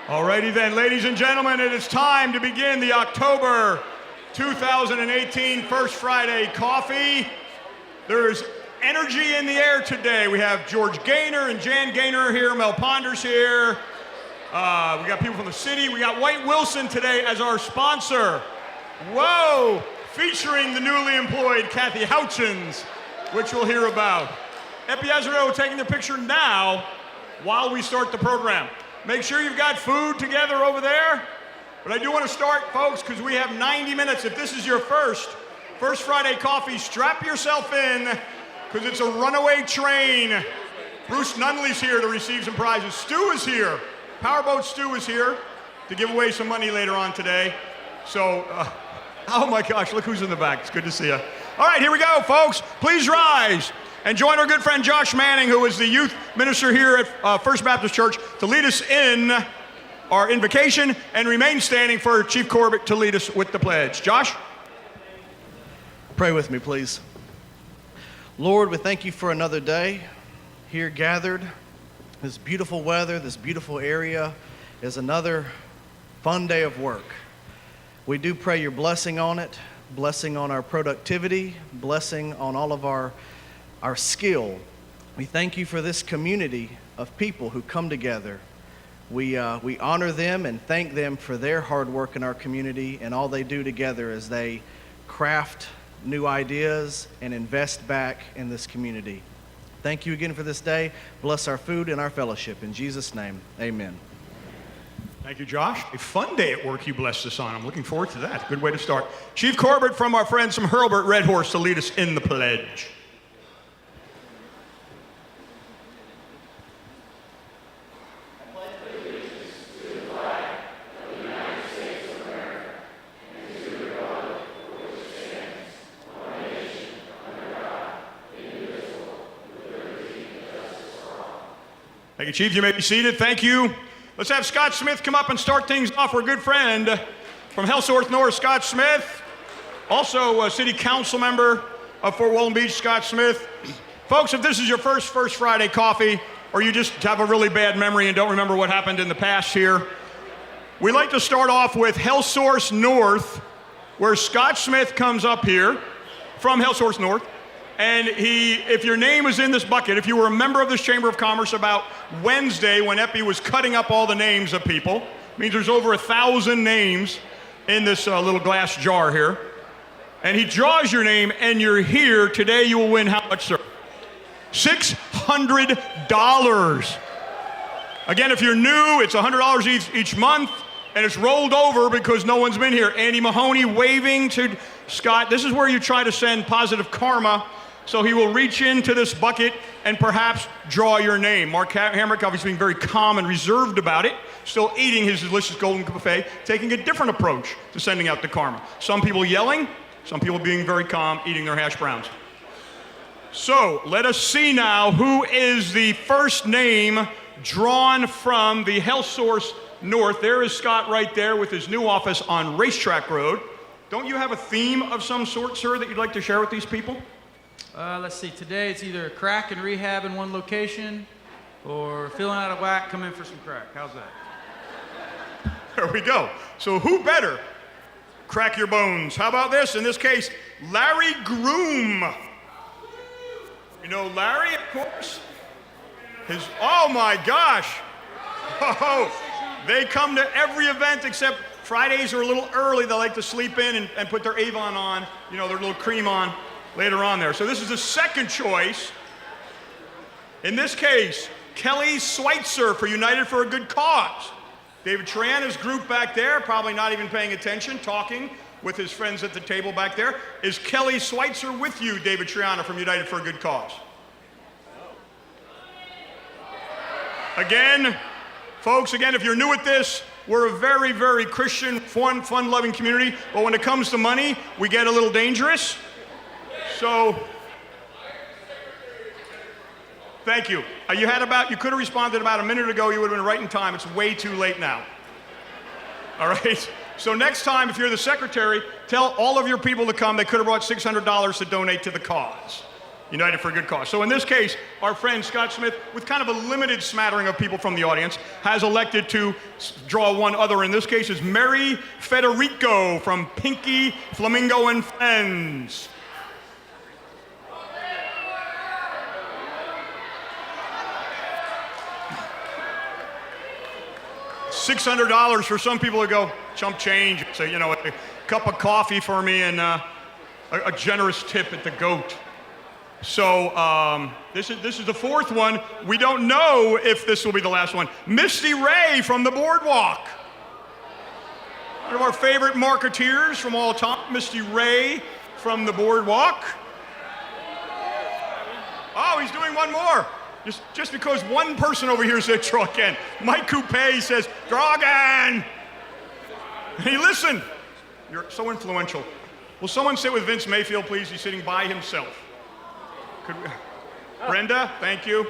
Alrighty then, ladies and gentlemen, it is time to begin the October 2018 First Friday Coffee. There's energy in the air today. We have George Gaynor and Jan Gaynor here, Mel Ponder's here. We got people from the city. We got White Wilson today as our sponsor. Whoa! Featuring the newly employed Kathy Houchins, which we'll hear about. Epiazaro taking their picture now while we start the program. Make sure you've got food together over there. But I do want to start, folks, because we have 90 minutes. If this is your first Friday Coffee, strap yourself in, because it's a runaway train. Bruce Nunley's here to receive some prizes. Stu is here. Powerboat Stu is here to give away some money later on today. So, oh my gosh, look who's in the back. It's good to see you. All right, here we go, folks. Please rise and join our good friend Josh Manning, who is the youth minister here at First Baptist Church, to lead us in our invocation, and remain standing for Chief Corbett to lead us with the pledge. Josh? Pray with me, please. Lord, we thank you for another day here gathered. This beautiful weather, this beautiful area is another fun day of work. We do pray your blessing on it, blessing on our productivity, blessing on all of our skill. We thank you for this community of people who come together. We honor them and thank them for their hard work in our community and all they do together as they craft new ideas and invest back in this community. Thank you again for this day. Bless our food and our fellowship. In Jesus' name, amen. Thank you, Josh. A fun day at work you blessed us on. I'm looking forward to that. Good way to start. Chief Corbett from our friends from Hurlburt Red Horse to lead us in the pledge. Thank you, Chief. You may be seated. Thank you. Let's have Scott Smith come up and start things off. Our good friend from Hellsworth North, Scott Smith. Also a city council member of Fort Walton Beach, Scott Smith. Folks, if this is your first Friday Coffee, or you just have a really bad memory and don't remember what happened in the past here, we like to start off with Hellsworth North, where Scott Smith comes up here from Hellsworth North. And if your name is in this bucket, if you were a member of this Chamber of Commerce about Wednesday when Epi was cutting up all the names of people, it means there's over 1,000 names in this little glass jar here. And he draws your name and you're here. Today you will win how much, sir? $600. Again, if you're new, it's $100 each month, and it's rolled over because no one's been here. Andy Mahoney waving to Scott. This is where you try to send positive karma. So he will reach into this bucket and perhaps draw your name. Mark Hamrick obviously being very calm and reserved about it, still eating his delicious golden buffet, taking a different approach to sending out the karma. Some people yelling, some people being very calm, eating their hash browns. So let us see now who is the first name drawn from the Hellsworth North. There is Scott right there with his new office on Racetrack Road. Don't you have a theme of some sort, sir, that you'd like to share with these people? Let's see, today it's either crack and rehab in one location or feeling out of whack, come in for some crack. How's that? There we go. So who better crack your bones? How about this? In this case, Larry Groom. You know Larry, of course? Oh my gosh. Oh, they come to every event except Fridays are a little early. They like to sleep in and put their Avon on, you know, their little cream on later on there. So this is the second choice. In this case, Kelly Schweitzer for United for a Good Cause. David Triana's group back there, probably not even paying attention, talking with his friends at the table back there. Is Kelly Schweitzer with you, David Triana from United for a Good Cause? Again, folks, if you're new at this, we're a very, very Christian, fun-loving community, but when it comes to money, we get a little dangerous. So, thank you. You could have responded about a minute ago. You would have been right in time. It's way too late now. All right? So next time, if you're the secretary, tell all of your people to come. They could have brought $600 to donate to the cause. United for a good cause. So in this case, our friend Scott Smith, with kind of a limited smattering of people from the audience, has elected to draw one other. In this case is Mary Federico from Pinky Flamingo and Friends. $600 for some people to go chump change. So, you know, a cup of coffee for me and a generous tip at the goat. So this is the fourth one. We don't know if this will be the last one. Misty Ray from the Boardwalk. One of our favorite marketeers from all time, Misty Ray from the Boardwalk. Oh, he's doing one more. Just because one person over here said draw again. Mike Coupe says, draw again. Hey, listen, you're so influential. Will someone sit with Vince Mayfield, please? He's sitting by himself. Brenda, thank you.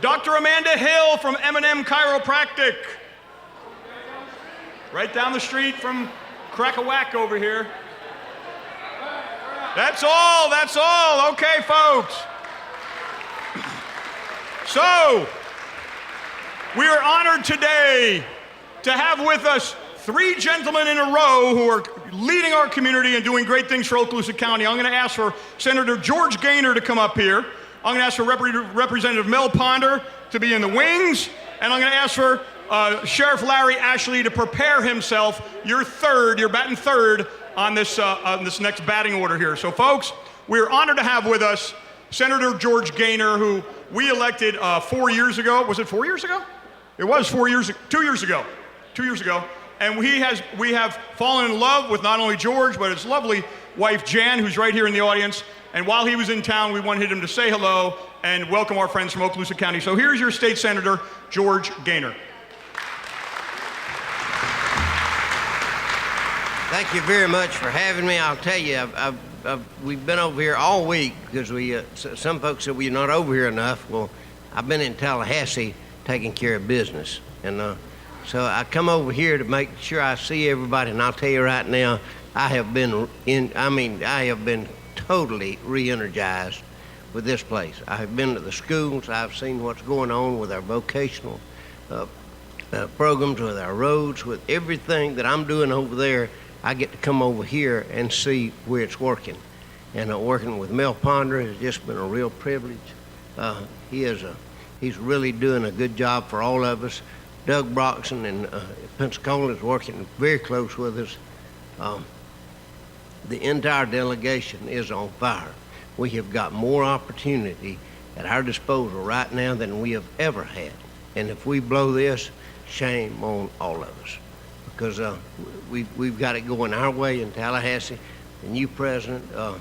Dr. Amanda Hill from M&M Chiropractic. Right down the street from Crack-a-Whack over here. That's all. Okay, folks. So, we are honored today to have with us three gentlemen in a row who are leading our community and doing great things for Okaloosa County. I'm going to ask for Senator George Gaynor to come up here. I'm going to ask for Representative Mel Ponder to be in the wings. And I'm going to ask for Sheriff Larry Ashley to prepare himself. You're batting third on this next batting order here. So, folks, we're honored to have with us Senator George Gaynor, who we elected 4 years ago. Was it 4 years ago? It was 2 years ago. 2 years ago. And we have fallen in love with not only George, but his lovely wife, Jan, who's right here in the audience. And while he was in town, we wanted him to say hello and welcome our friends from Okaloosa County. So here's your state senator, George Gaynor. Thank you very much for having me. I'll tell you, we've been over here all week because some folks said, well, you're not over here enough. Well, I've been in Tallahassee taking care of business. And so I come over here to make sure I see everybody. And I'll tell you right now, I have been totally re-energized with this place. I have been to the schools. I've seen what's going on with our vocational programs, with our roads, with everything that I'm doing over there. I get to come over here and see where it's working. And working with Mel Ponder has just been a real privilege. He's really doing a good job for all of us. Doug Broxson in Pensacola is working very close with us. The entire delegation is on fire. We have got more opportunity at our disposal right now than we have ever had. And if we blow this, shame on all of us. Because we've got it going our way in Tallahassee. The new president of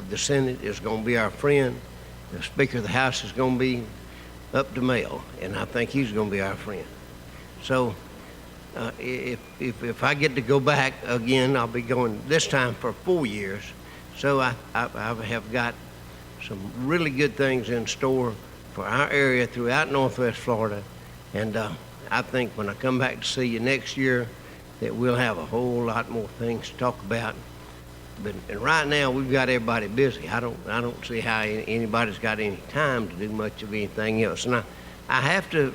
the Senate is going to be our friend. The Speaker of the House is going to be up to Mel, and I think he's going to be our friend. So if I get to go back again, I'll be going this time for 4 years. So I have got some really good things in store for our area throughout Northwest Florida. And I think when I come back to see you next year, that we'll have a whole lot more things to talk about. And right now we've got everybody busy. I don't see how anybody's got any time to do much of anything else. And I have to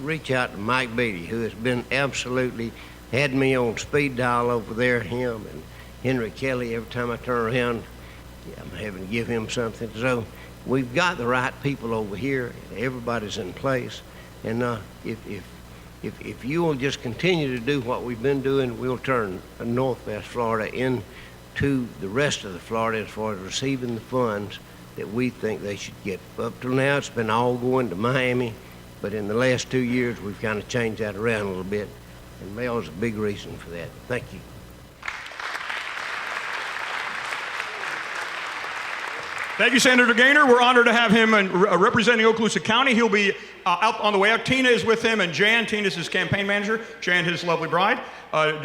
reach out to Mike Beatty, who has been absolutely had me on speed dial over there. Him and Henry Kelly. Every time I turn around, I'm having to give him something. So we've got the right people over here. Everybody's in place. And if you will just continue to do what we've been doing, we'll turn Northwest Florida into the rest of the Florida as far as receiving the funds that we think they should get. Up till now, it's been all going to Miami, but in the last 2 years, we've kind of changed that around a little bit, and Mel is a big reason for that. Thank you. Thank you, Senator Gaynor. We're honored to have him representing Okaloosa County. He'll be out on the way out. Tina is with him, and Jan. Tina's his campaign manager. Jan, his lovely bride.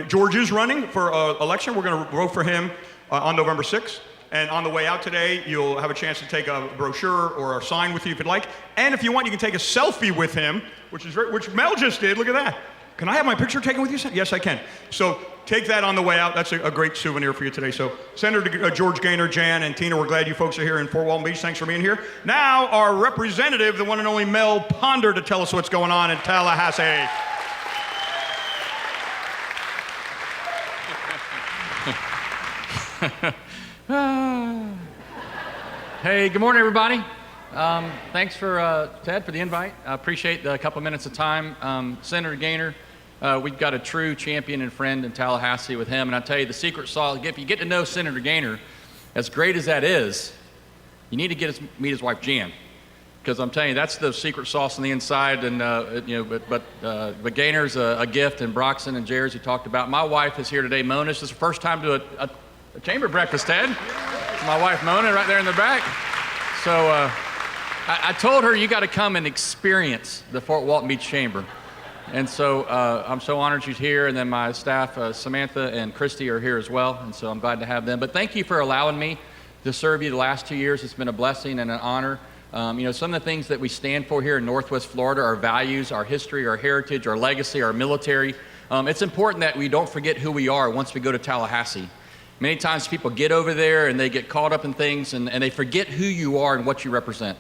George is running for election. We're going to vote for him on November 6th. And on the way out today, you'll have a chance to take a brochure or a sign with you if you'd like. And if you want, you can take a selfie with him, which Mel just did. Look at that. Can I have my picture taken with you? Yes, I can. So take that on the way out. That's a great souvenir for you today. So Senator George Gaynor, Jan, and Tina, we're glad you folks are here in Fort Walton Beach. Thanks for being here. Now, our representative, the one and only Mel Ponder, to tell us what's going on in Tallahassee. Hey, good morning, everybody. Thanks for Ted for the invite. I appreciate the couple minutes of time. Senator Gaynor, we've got a true champion and friend in Tallahassee with him, and I tell you, the secret sauce. If you get to know Senator Gaynor, as great as that is, you need to meet his wife Jan, because I'm telling you, that's the secret sauce on the inside. And but Gaynor's a gift, and Broxton and Jared's, you talked about. My wife is here today, Mona. This is the first time to a chamber breakfast, Ted. My wife Mona, right there in the back. So. I told her, you got to come and experience the Fort Walton Beach Chamber. And so I'm so honored she's here, and then my staff, Samantha and Christy, are here as well, and so I'm glad to have them. But thank you for allowing me to serve you the last 2 years. It's been a blessing and an honor. Some of the things that we stand for here in Northwest Florida, our values, our history, our heritage, our legacy, our military. It's important that we don't forget who we are once we go to Tallahassee. Many times people get over there and they get caught up in things, and they forget who you are and what you represent.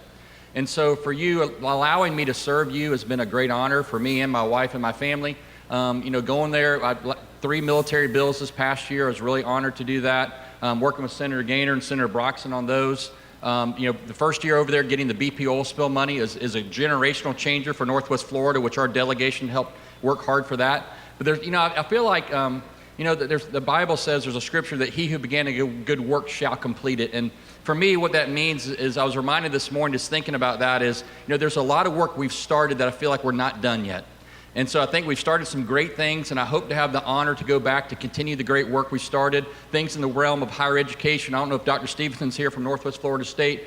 And so for you, allowing me to serve you has been a great honor for me and my wife and my family. Going there, 3 military bills this past year. I was really honored to do that. Working with Senator Gaynor and Senator Broxton on those. The first year over there getting the BP oil spill money is a generational changer for Northwest Florida, which our delegation helped work hard for that. But there's, I feel like, the Bible says there's a scripture that he who began a good work shall complete it. And for me, what that means is, I was reminded this morning, just thinking about that, is, there's a lot of work we've started that I feel like we're not done yet. And so I think we've started some great things, and I hope to have the honor to go back to continue the great work we started, things in the realm of higher education. I don't know if Dr. Stevenson's here from Northwest Florida State,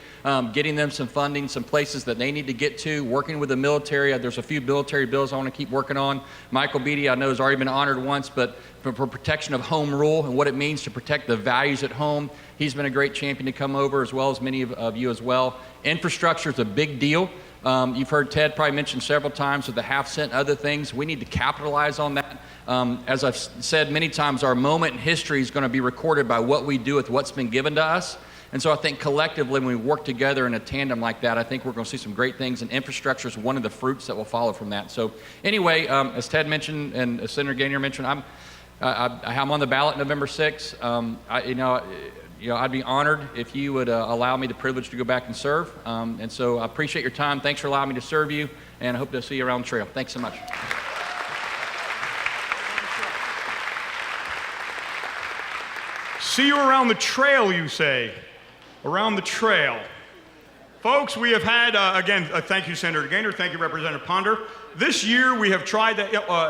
getting them some funding, some places that they need to get to, working with the military. There's a few military bills I want to keep working on. Michael Beatty, I know, has already been honored once, but for protection of home rule and what it means to protect the values at home, he's been a great champion to come over, as well as many of you as well. Infrastructure is a big deal. You've heard Ted probably mention several times with the half-cent and other things. We need to capitalize on that. As I've said many times, our moment in history is going to be recorded by what we do with what's been given to us. And so I think collectively, when we work together in a tandem like that, I think we're going to see some great things, and infrastructure is one of the fruits that will follow from that. So anyway, as Ted mentioned and as Senator Gaynor mentioned, I'm on the ballot November 6th. I'd be honored if you would allow me the privilege to go back and serve. And so I appreciate your time. Thanks for allowing me to serve you, and I hope to see you around the trail. Thanks so much. See you around the trail, you say. Around the trail. Folks, we have had, thank you, Senator Gaynor. Thank you, Representative Ponder. This year, we have tried to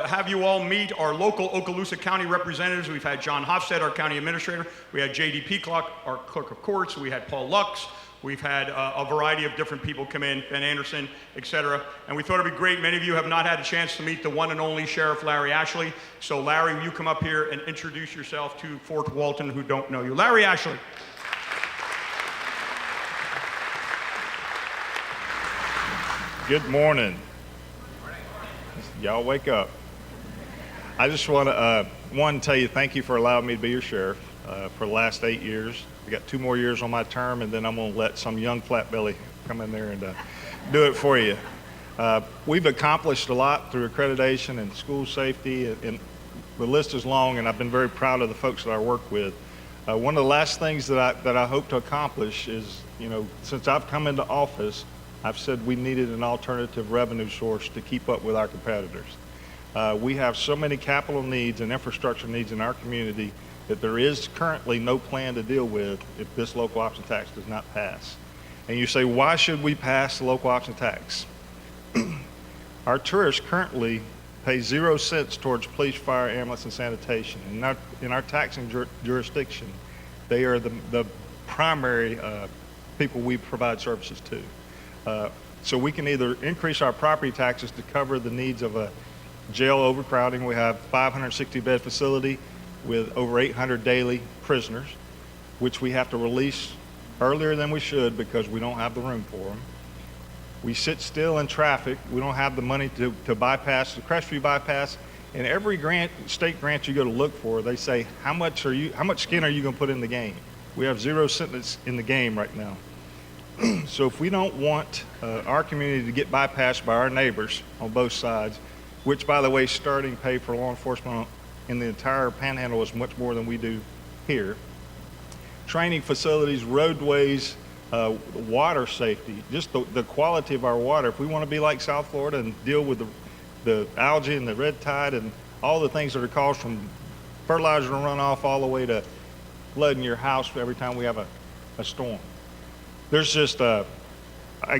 have you all meet our local Okaloosa County representatives. We've had John Hofstad, our county administrator. We had J.D. Peacock, our clerk of courts. We had Paul Lux. We've had a variety of different people come in, Ben Anderson, et cetera. And we thought it'd be great. Many of you have not had a chance to meet the one and only Sheriff Larry Ashley. So Larry, will you come up here and introduce yourself to Fort Walton who don't know you? Larry Ashley. Good morning. Y'all wake up. I just want to tell you thank you for allowing me to be your sheriff for the last 8 years. I got 2 more years on my term, and then I'm going to let some young flatbelly come in there and do it for you. We've accomplished a lot through accreditation and school safety, and the list is long, and I've been very proud of the folks that I work with. One of the last things that I hope to accomplish is, since I've come into office, I've said we needed an alternative revenue source to keep up with our competitors. We have so many capital needs and infrastructure needs in our community that there is currently no plan to deal with if this local option tax does not pass. And you say, why should we pass the local option tax? Our tourists currently pay 0 cents towards police, fire, ambulance, and sanitation. In our taxing jurisdiction, they are the primary people we provide services to. So we can either increase our property taxes to cover the needs of a jail overcrowding. We have a 560-bed facility with over 800 daily prisoners, which we have to release earlier than we should because we don't have the room for them. We sit still in traffic. We don't have the money to bypass. The Crestview bypass And every state grant you go to look for, they say, how much skin are you going to put in the game? We have 0 cents in the game right now. So if we don't want our community to get bypassed by our neighbors on both sides, which, by the way, starting pay for law enforcement in the entire Panhandle is much more than we do here, training facilities, roadways, water safety, just the quality of our water. If we want to be like South Florida and deal with the algae and the red tide and all the things that are caused from fertilizer runoff all the way to flooding your house every time we have a storm. There's just, I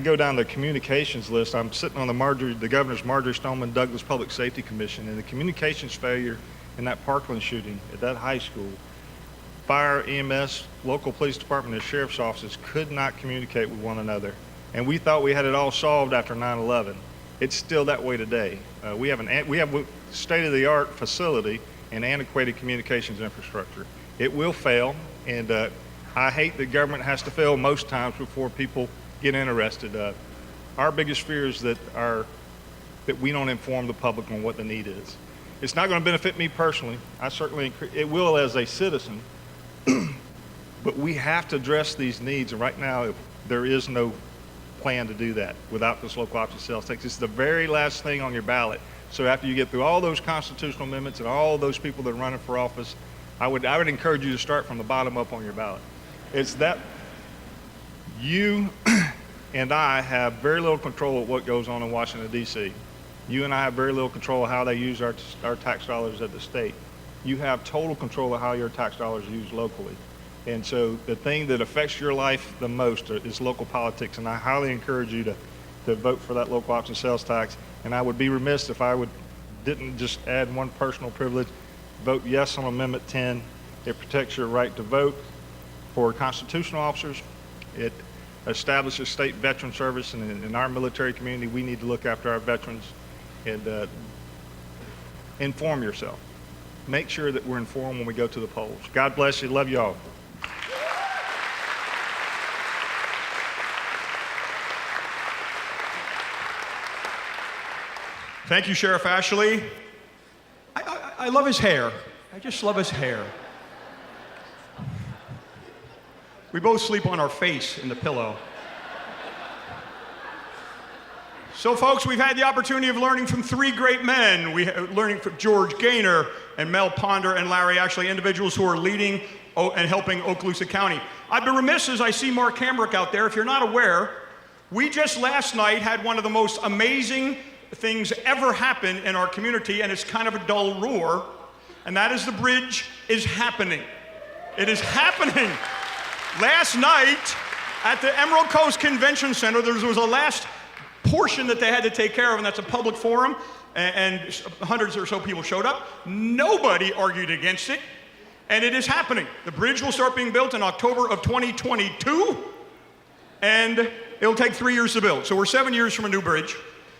go down the communications list. I'm sitting on the Governor's Marjorie Stoneman Douglas Public Safety Commission, and the communications failure in that Parkland shooting at that high school, fire, EMS, local police department, and sheriff's offices could not communicate with one another. And we thought we had it all solved after 9/11. It's still that way today. We have a state-of-the-art facility and antiquated communications infrastructure. It will fail, and I hate that government has to fail most times before people get interested. Our biggest fear is that we don't inform the public on what the need is. It's not going to benefit me personally. It will as a citizen, but we have to address these needs, and right now there is no plan to do that without this local option sales tax. It's the very last thing on your ballot. So after you get through all those constitutional amendments and all those people that are running for office, I would encourage you to start from the bottom up on your ballot. It's that you and I have very little control of what goes on in Washington, D.C. You and I have very little control of how they use our tax dollars at the state. You have total control of how your tax dollars are used locally. And so the thing that affects your life the most is local politics, and I highly encourage you to vote for that local option sales tax. And I would be remiss if I didn't just add one personal privilege. Vote yes on Amendment 10. It protects your right to vote for constitutional officers. It establishes state veteran service, and in our military community, we need to look after our veterans. And inform yourself. Make sure that we're informed when we go to the polls. God bless you. Love you all. Thank you, Sheriff Ashley. I love his hair. I just love his hair. We both sleep on our face in the pillow. So, folks, we've had the opportunity of learning from 3 great men. Learning from George Gaynor and Mel Ponder and Larry Ashley, individuals who are leading and helping Okaloosa County. I'd be remiss as I see Mark Hamrick out there. If you're not aware, we just last night had one of the most amazing things ever happen in our community, and it's kind of a dull roar, and that is the bridge is happening. It is happening. Last night at the Emerald Coast Convention Center, there was a last portion that they had to take care of, and that's a public forum, and hundreds or so people showed up. Nobody argued against it, and it is happening. The bridge will start being built in October of 2022, and it'll take 3 years to build. So we're 7 years from a new bridge.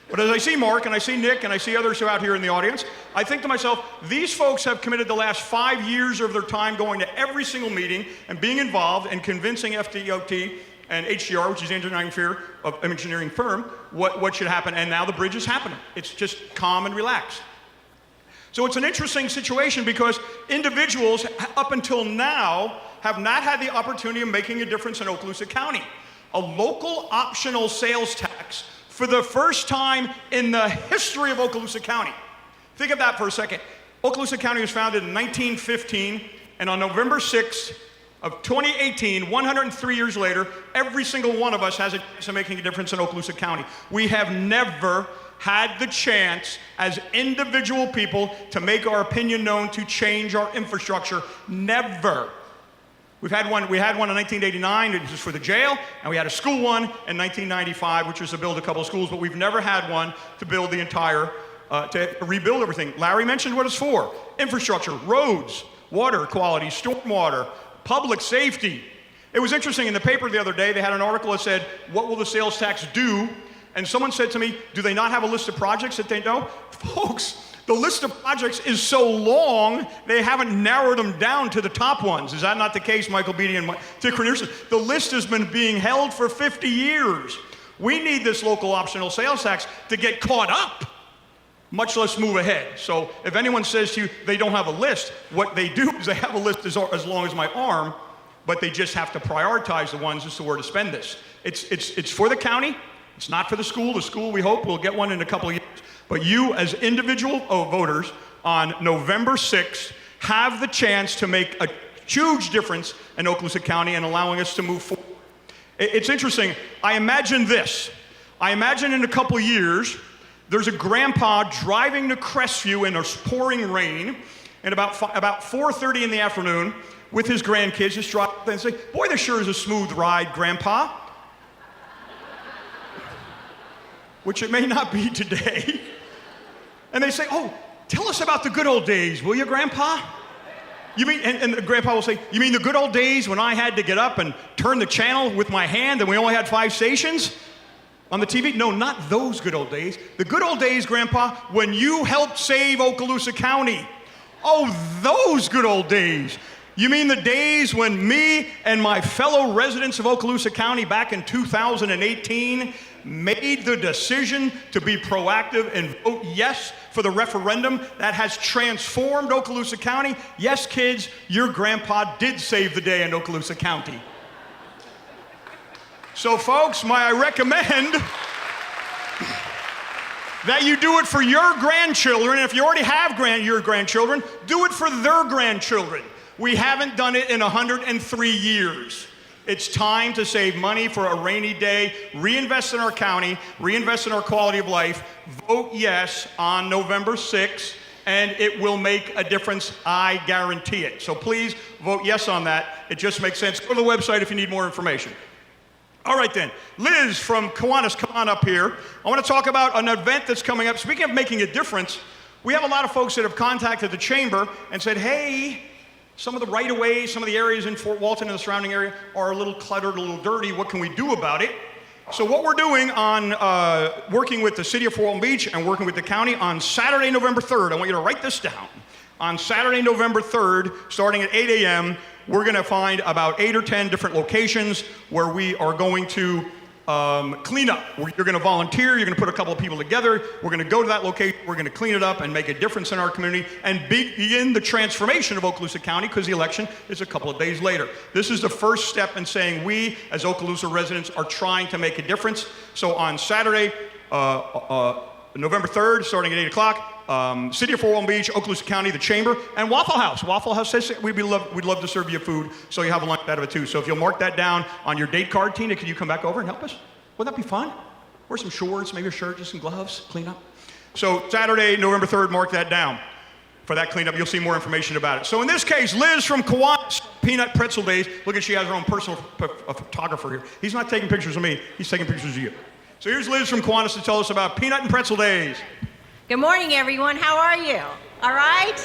But as I see Mark, and I see Nick, and I see others who are out here in the audience, I think to myself, these folks have committed the last 5 years of their time going to every single meeting and being involved and convincing FDOT and HDR, which is the engineering firm, what should happen, and now the bridge is happening. It's just calm and relaxed. So it's an interesting situation because individuals up until now have not had the opportunity of making a difference in Okaloosa County. A local optional sales tax for the first time in the history of Okaloosa County. Think of that for a second. Okaloosa County was founded in 1915, and on November 6th of 2018, 103 years later, every single one of us has a chance of making a difference in Okaloosa County. We have never had the chance as individual people to make our opinion known to change our infrastructure. Never. We had one in 1989, it was for the jail, and we had a school one in 1995, which was to build a couple of schools, but we've never had one to build the entire, to rebuild everything. Larry mentioned what it's for. Infrastructure, roads, water quality, stormwater, public safety. It was interesting, in the paper the other day, they had an article that said, what will the sales tax do? And someone said to me, do they not have a list of projects that they know? Folks, the list of projects is so long, they haven't narrowed them down to the top ones. Is that not the case, Michael Beatty and Dick Cornelius? The list has been being held for 50 years. We need this local optional sales tax to get caught up. much less move ahead. So if anyone says to you they don't have a list, what they do is they have a list as long as my arm, but they just have to prioritize the ones as to where to spend this. It's for the county. It's not for the school. The school, we hope, will get one in a couple of years. But you, as individual voters, on November 6th, have the chance to make a huge difference in Okaloosa County and allowing us to move forward. It's interesting. I imagine this. I imagine in a couple of years, there's a grandpa driving to Crestview in a pouring rain, and about 4:30 in the afternoon, with his grandkids, just drive up and say, "Boy, this sure is a smooth ride, Grandpa." Which it may not be today. And they say, "Oh, tell us about the good old days, will you, Grandpa?" You mean, and the grandpa will say, "You mean the good old days when I had to get up and turn the channel with my hand and we only had 5 stations on the TV?" No, not those good old days. The good old days, Grandpa, when you helped save Okaloosa County. Oh, those good old days. You mean the days when me and my fellow residents of Okaloosa County back in 2018 made the decision to be proactive and vote yes for the referendum that has transformed Okaloosa County? Yes, kids, your grandpa did save the day in Okaloosa County. So, folks, I recommend that you do it for your grandchildren. If you already have your grandchildren, do it for their grandchildren. We haven't done it in 103 years. It's time to save money for a rainy day, reinvest in our county, reinvest in our quality of life. Vote yes on November 6th, and it will make a difference. I guarantee it. So please vote yes on that. It just makes sense. Go to the website if you need more information. All right then, Liz from Kiwanis, come on up here. I want to talk about an event that's coming up. Speaking of making a difference, we have a lot of folks that have contacted the chamber and said, "Hey, some of the right-of-ways, some of the areas in Fort Walton and the surrounding area are a little cluttered, a little dirty. What can we do about it?" So what we're doing on working with the city of Fort Walton Beach and working with the county on Saturday, November 3rd, I want you to write this down. On Saturday, November 3rd, starting at 8 a.m., we're going to find about 8 or 10 different locations where we are going to clean up. You're going to volunteer. You're going to put a couple of people together. We're going to go to that location. We're going to clean it up and make a difference in our community and begin the transformation of Okaloosa County, because the election is a couple of days later. This is the first step in saying we, as Okaloosa residents, are trying to make a difference. So on Saturday, November 3rd, starting at 8 o'clock, City of Fort Walton Beach, Okaloosa County, the Chamber, and Waffle House. Waffle House says we'd love to serve you food, so you have a lunch out of it too. So if you'll mark that down on your date card, Tina, can you come back over and help us? Wouldn't that be fun? Wear some shorts, maybe a shirt, just some gloves, clean up. So Saturday, November 3rd, mark that down for that cleanup. You'll see more information about it. So in this case, Liz from Kiwanis, Peanut Pretzel Days. Look at, she has her own personal photographer here. He's not taking pictures of me, he's taking pictures of you. So here's Liz from Kiwanis to tell us about Peanut and Pretzel Days. Good morning, everyone. How are you? All right?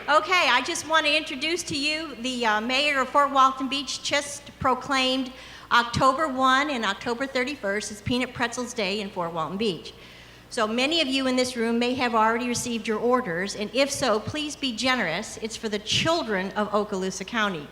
Okay, I just want to introduce to you the mayor of Fort Walton Beach just proclaimed October 1 and October 31st is Peanut Pretzels Day in Fort Walton Beach. So many of you in this room may have already received your orders, and if so, please be generous. It's for the children of Okaloosa County.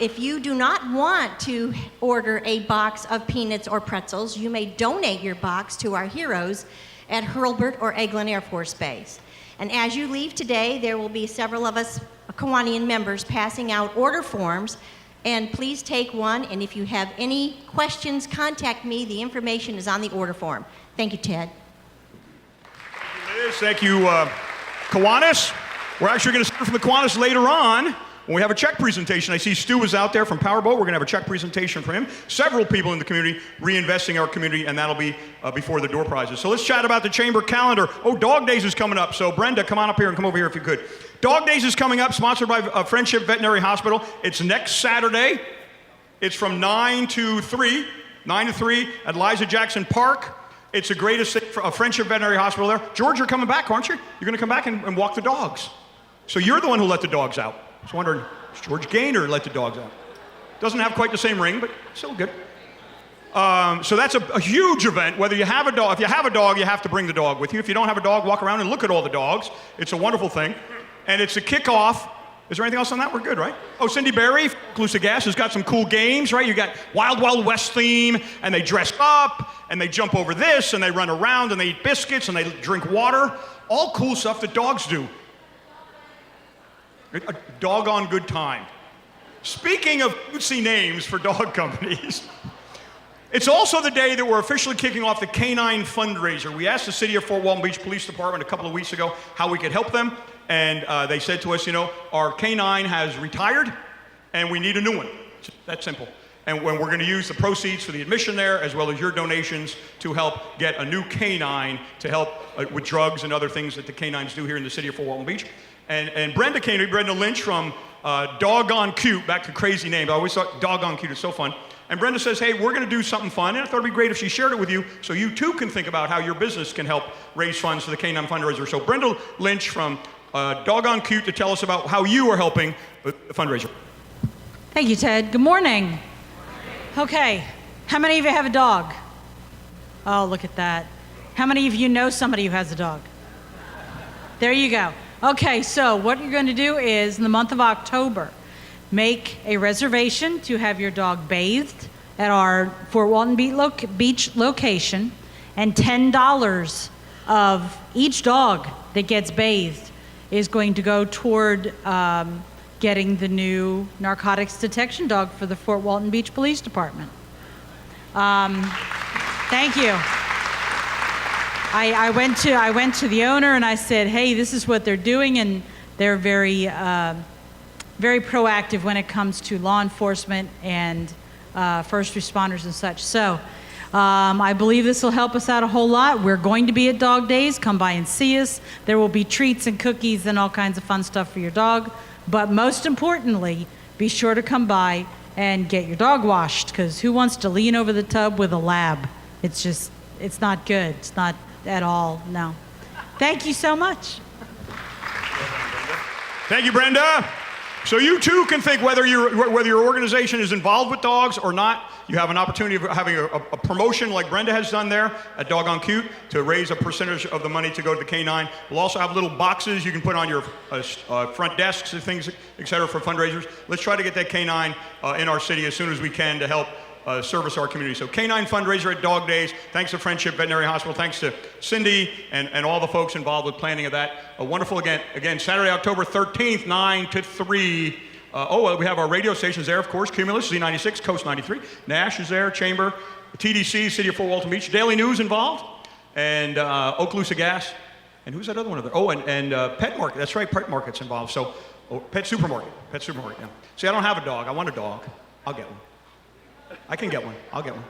If you do not want to order a box of peanuts or pretzels, you may donate your box to our heroes at Hurlburt or Eglin Air Force Base. And as you leave today, there will be several of us Kiwanian members passing out order forms, and please take one, and if you have any questions, contact me. The information is on the order form. Thank you, Ted. Thank you, Liz. Thank you, Kiwanis. We're actually going to start from the Kiwanis later on when we have a check presentation. I see Stu is out there from Powerboat. We're going to have a check presentation for him. Several people in the community reinvesting our community, and that'll be before the door prizes. So let's chat about the chamber calendar. Oh, Dog Days is coming up. So Brenda, come on up here and come over here if you could. Dog Days is coming up, sponsored by Friendship Veterinary Hospital. It's next Saturday. It's from 9 to 3 at Liza Jackson Park. It's the greatest thing for Friendship Veterinary Hospital there. George, you're coming back, aren't you? You're going to come back and walk the dogs. So you're the one who let the dogs out. I was wondering, does George Gaynor let the dogs out? Doesn't have quite the same ring, but still good. So that's a huge event. Whether you have a dog, if you have a dog, you have to bring the dog with you. If you don't have a dog, walk around and look at all the dogs. It's a wonderful thing. And it's a kickoff Is there anything else on that? We're good, right? Oh, Cindy Berry, Exclusive Gas, has got some cool games, right? You got Wild Wild West theme, and they dress up, and they jump over this, and they run around, and they eat biscuits, and they drink water. All cool stuff that dogs do. A doggone good time. Speaking of cutesy names for dog companies, it's also the day that we're officially kicking off the Canine fundraiser. We asked the City of Fort Walton Beach Police Department a couple of weeks ago how we could help them, and they said to us, you know, our canine has retired, and we need a new one. It's that simple. And when we're going to use the proceeds for the admission there, as well as your donations, to help get a new canine to help with drugs and other things that the canines do here in the City of Fort Walton Beach. And Brenda Lynch from Doggone Cute, back to crazy names. I always thought Doggone Cute is so fun. And Brenda says, hey, we're going to do something fun, and I thought it'd be great if she shared it with you so you too can think about how your business can help raise funds for the Canine fundraiser. So Brenda Lynch from Doggone Cute to tell us about how you are helping the fundraiser. Thank you, Ted. Good morning. Okay, how many of you have a dog? Oh, look at that. How many of you know somebody who has a dog? There you go. Okay, so what you're going to do is in the month of October, make a reservation to have your dog bathed at our Fort Walton Beach location, and $10 of each dog that gets bathed is going to go toward getting the new narcotics detection dog for the Fort Walton Beach Police Department. Thank you. I went to the owner and I said, hey, this is what they're doing, and they're very proactive when it comes to law enforcement and first responders and such. So I believe this will help us out a whole lot. We're going to be at Dog Days. Come by and see us. There will be treats and cookies and all kinds of fun stuff for your dog. But most importantly, be sure to come by and get your dog washed, because who wants to lean over the tub with a lab? It's not good. It's not at all, no. Thank you so much. Thank you, Brenda. So you too can think whether your organization is involved with dogs or not. You have an opportunity of having a promotion like Brenda has done there at Doggone Cute to raise a percentage of the money to go to the Canine. We'll also have little boxes you can put on your front desks and things, et cetera, for fundraisers. Let's try to get that Canine in our city as soon as we can to help service our community. So Canine fundraiser at Dog Days. Thanks to Friendship Veterinary Hospital. Thanks to Cindy and all the folks involved with planning of that. A wonderful again, Saturday, October 13th, 9 to 3. We have our radio stations there, of course. Cumulus, Z96, Coast 93. Nash is there, Chamber, TDC, City of Fort Walton Beach. Daily News involved. And Okaloosa Gas. And who's that other one over there? Oh, and Pet Market. That's right, Pet Market's involved. So, Pet Supermarket, yeah. See, I don't have a dog. I want a dog. I'll get one. I can get one. I'll get one.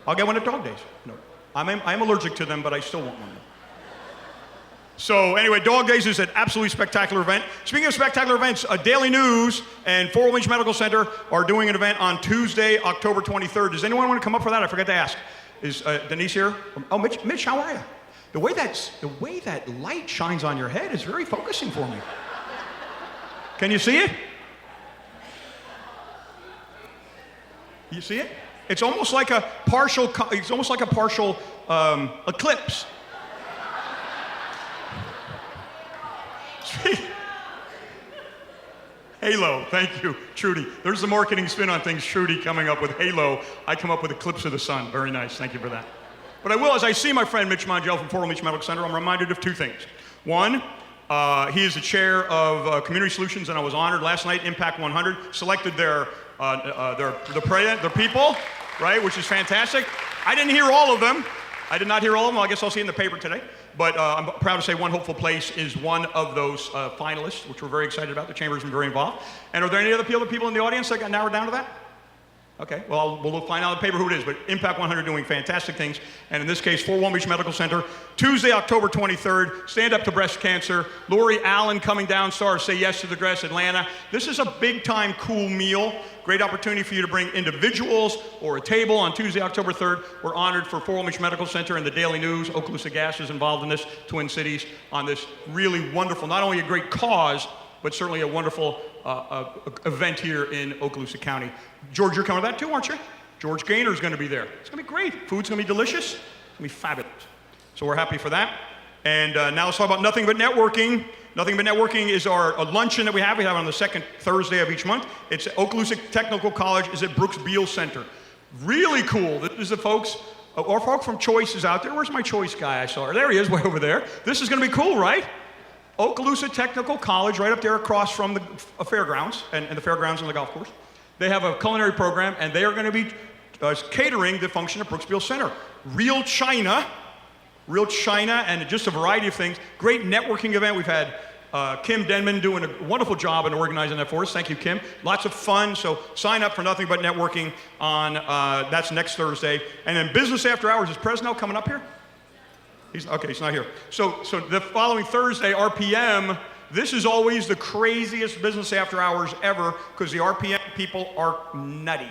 I'll get one at Dog Days. No, I'm allergic to them, but I still want one. So anyway, Dog Days is an absolutely spectacular event. Speaking of spectacular events, Daily News and Fort Walton Beach Medical Center are doing an event on Tuesday, October 23rd. Does anyone want to come up for that? I forgot to ask. Is Denise here? Oh, Mitch, how are you? The way that light shines on your head is very focusing for me. Can you see it? You see it? It's almost like a partial eclipse. Halo, thank you, Trudy. There's the marketing spin on things. Trudy coming up with Halo. I come up with Eclipse of the Sun. Very nice, thank you for that. But I will, as I see my friend Mitch Mongell from Fort Walton Beach Medical Center, I'm reminded of two things. One, he is the chair of Community Solutions, and I was honored last night. Impact 100 selected their people, right? Which is fantastic. I didn't hear all of them. I did not hear all of them. I guess I'll see in the paper today. But I'm proud to say One Hopeful Place is one of those finalists, which we're very excited about. The Chamber's been very involved. And are there any other people in the audience that got narrowed down to that? Okay, well, we'll find out in the paper who it is, but Impact 100 doing fantastic things. And in this case, Fort Walton Beach Medical Center, Tuesday, October 23rd, Stand Up to Breast Cancer. Lori Allen coming down, stars Say Yes to the Dress, Atlanta. This is a big-time cool meal. Great opportunity for you to bring individuals or a table on Tuesday, October 3rd. We're honored for Fort Walton Beach Medical Center and the Daily News. Okaloosa Gas is involved in this, Twin Cities, on this really wonderful, not only a great cause, but certainly a wonderful event here in Okaloosa County. George, you're coming to that too, aren't you? George Gaynor is going to be there. It's going to be great. Food's going to be delicious. It's going to be fabulous. So we're happy for that. And now let's talk about nothing but networking. Nothing But Networking is our luncheon that we have. We have it on the second Thursday of each month. It's at Okaloosa Technical College is at Brooks Beal Center. Really cool. This is the folks, our folk from Choice is out there. Where's my Choice guy? I saw her. There he is, way over there. This is going to be cool, right? Okaloosa Technical College, right up there across from the fairgrounds and the fairgrounds and the golf course. They have a culinary program, and they are going to be catering the function at Brooks Beal Center. Real China, and just a variety of things. Great networking event. We've had Kim Denman doing a wonderful job in organizing that for us. Thank you, Kim. Lots of fun. So sign up for Nothing But Networking on, that's next Thursday. And then Business After Hours. Is Prezel coming up here? He's not here. So the following Thursday, RPM, this is always the craziest Business After Hours ever because the RPM people are nutty.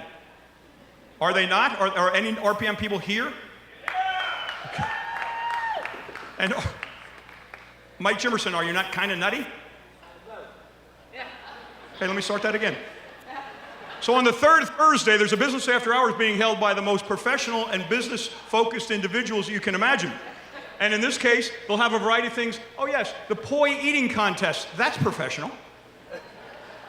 Are they not? Are any RPM people here? Okay. And Mike Jimerson, are you not kind of nutty? Okay, let me start that again. So on the third Thursday, there's a Business After Hours being held by the most professional and business-focused individuals you can imagine. And in this case, they'll have a variety of things. Oh yes, the poi eating contest, that's professional.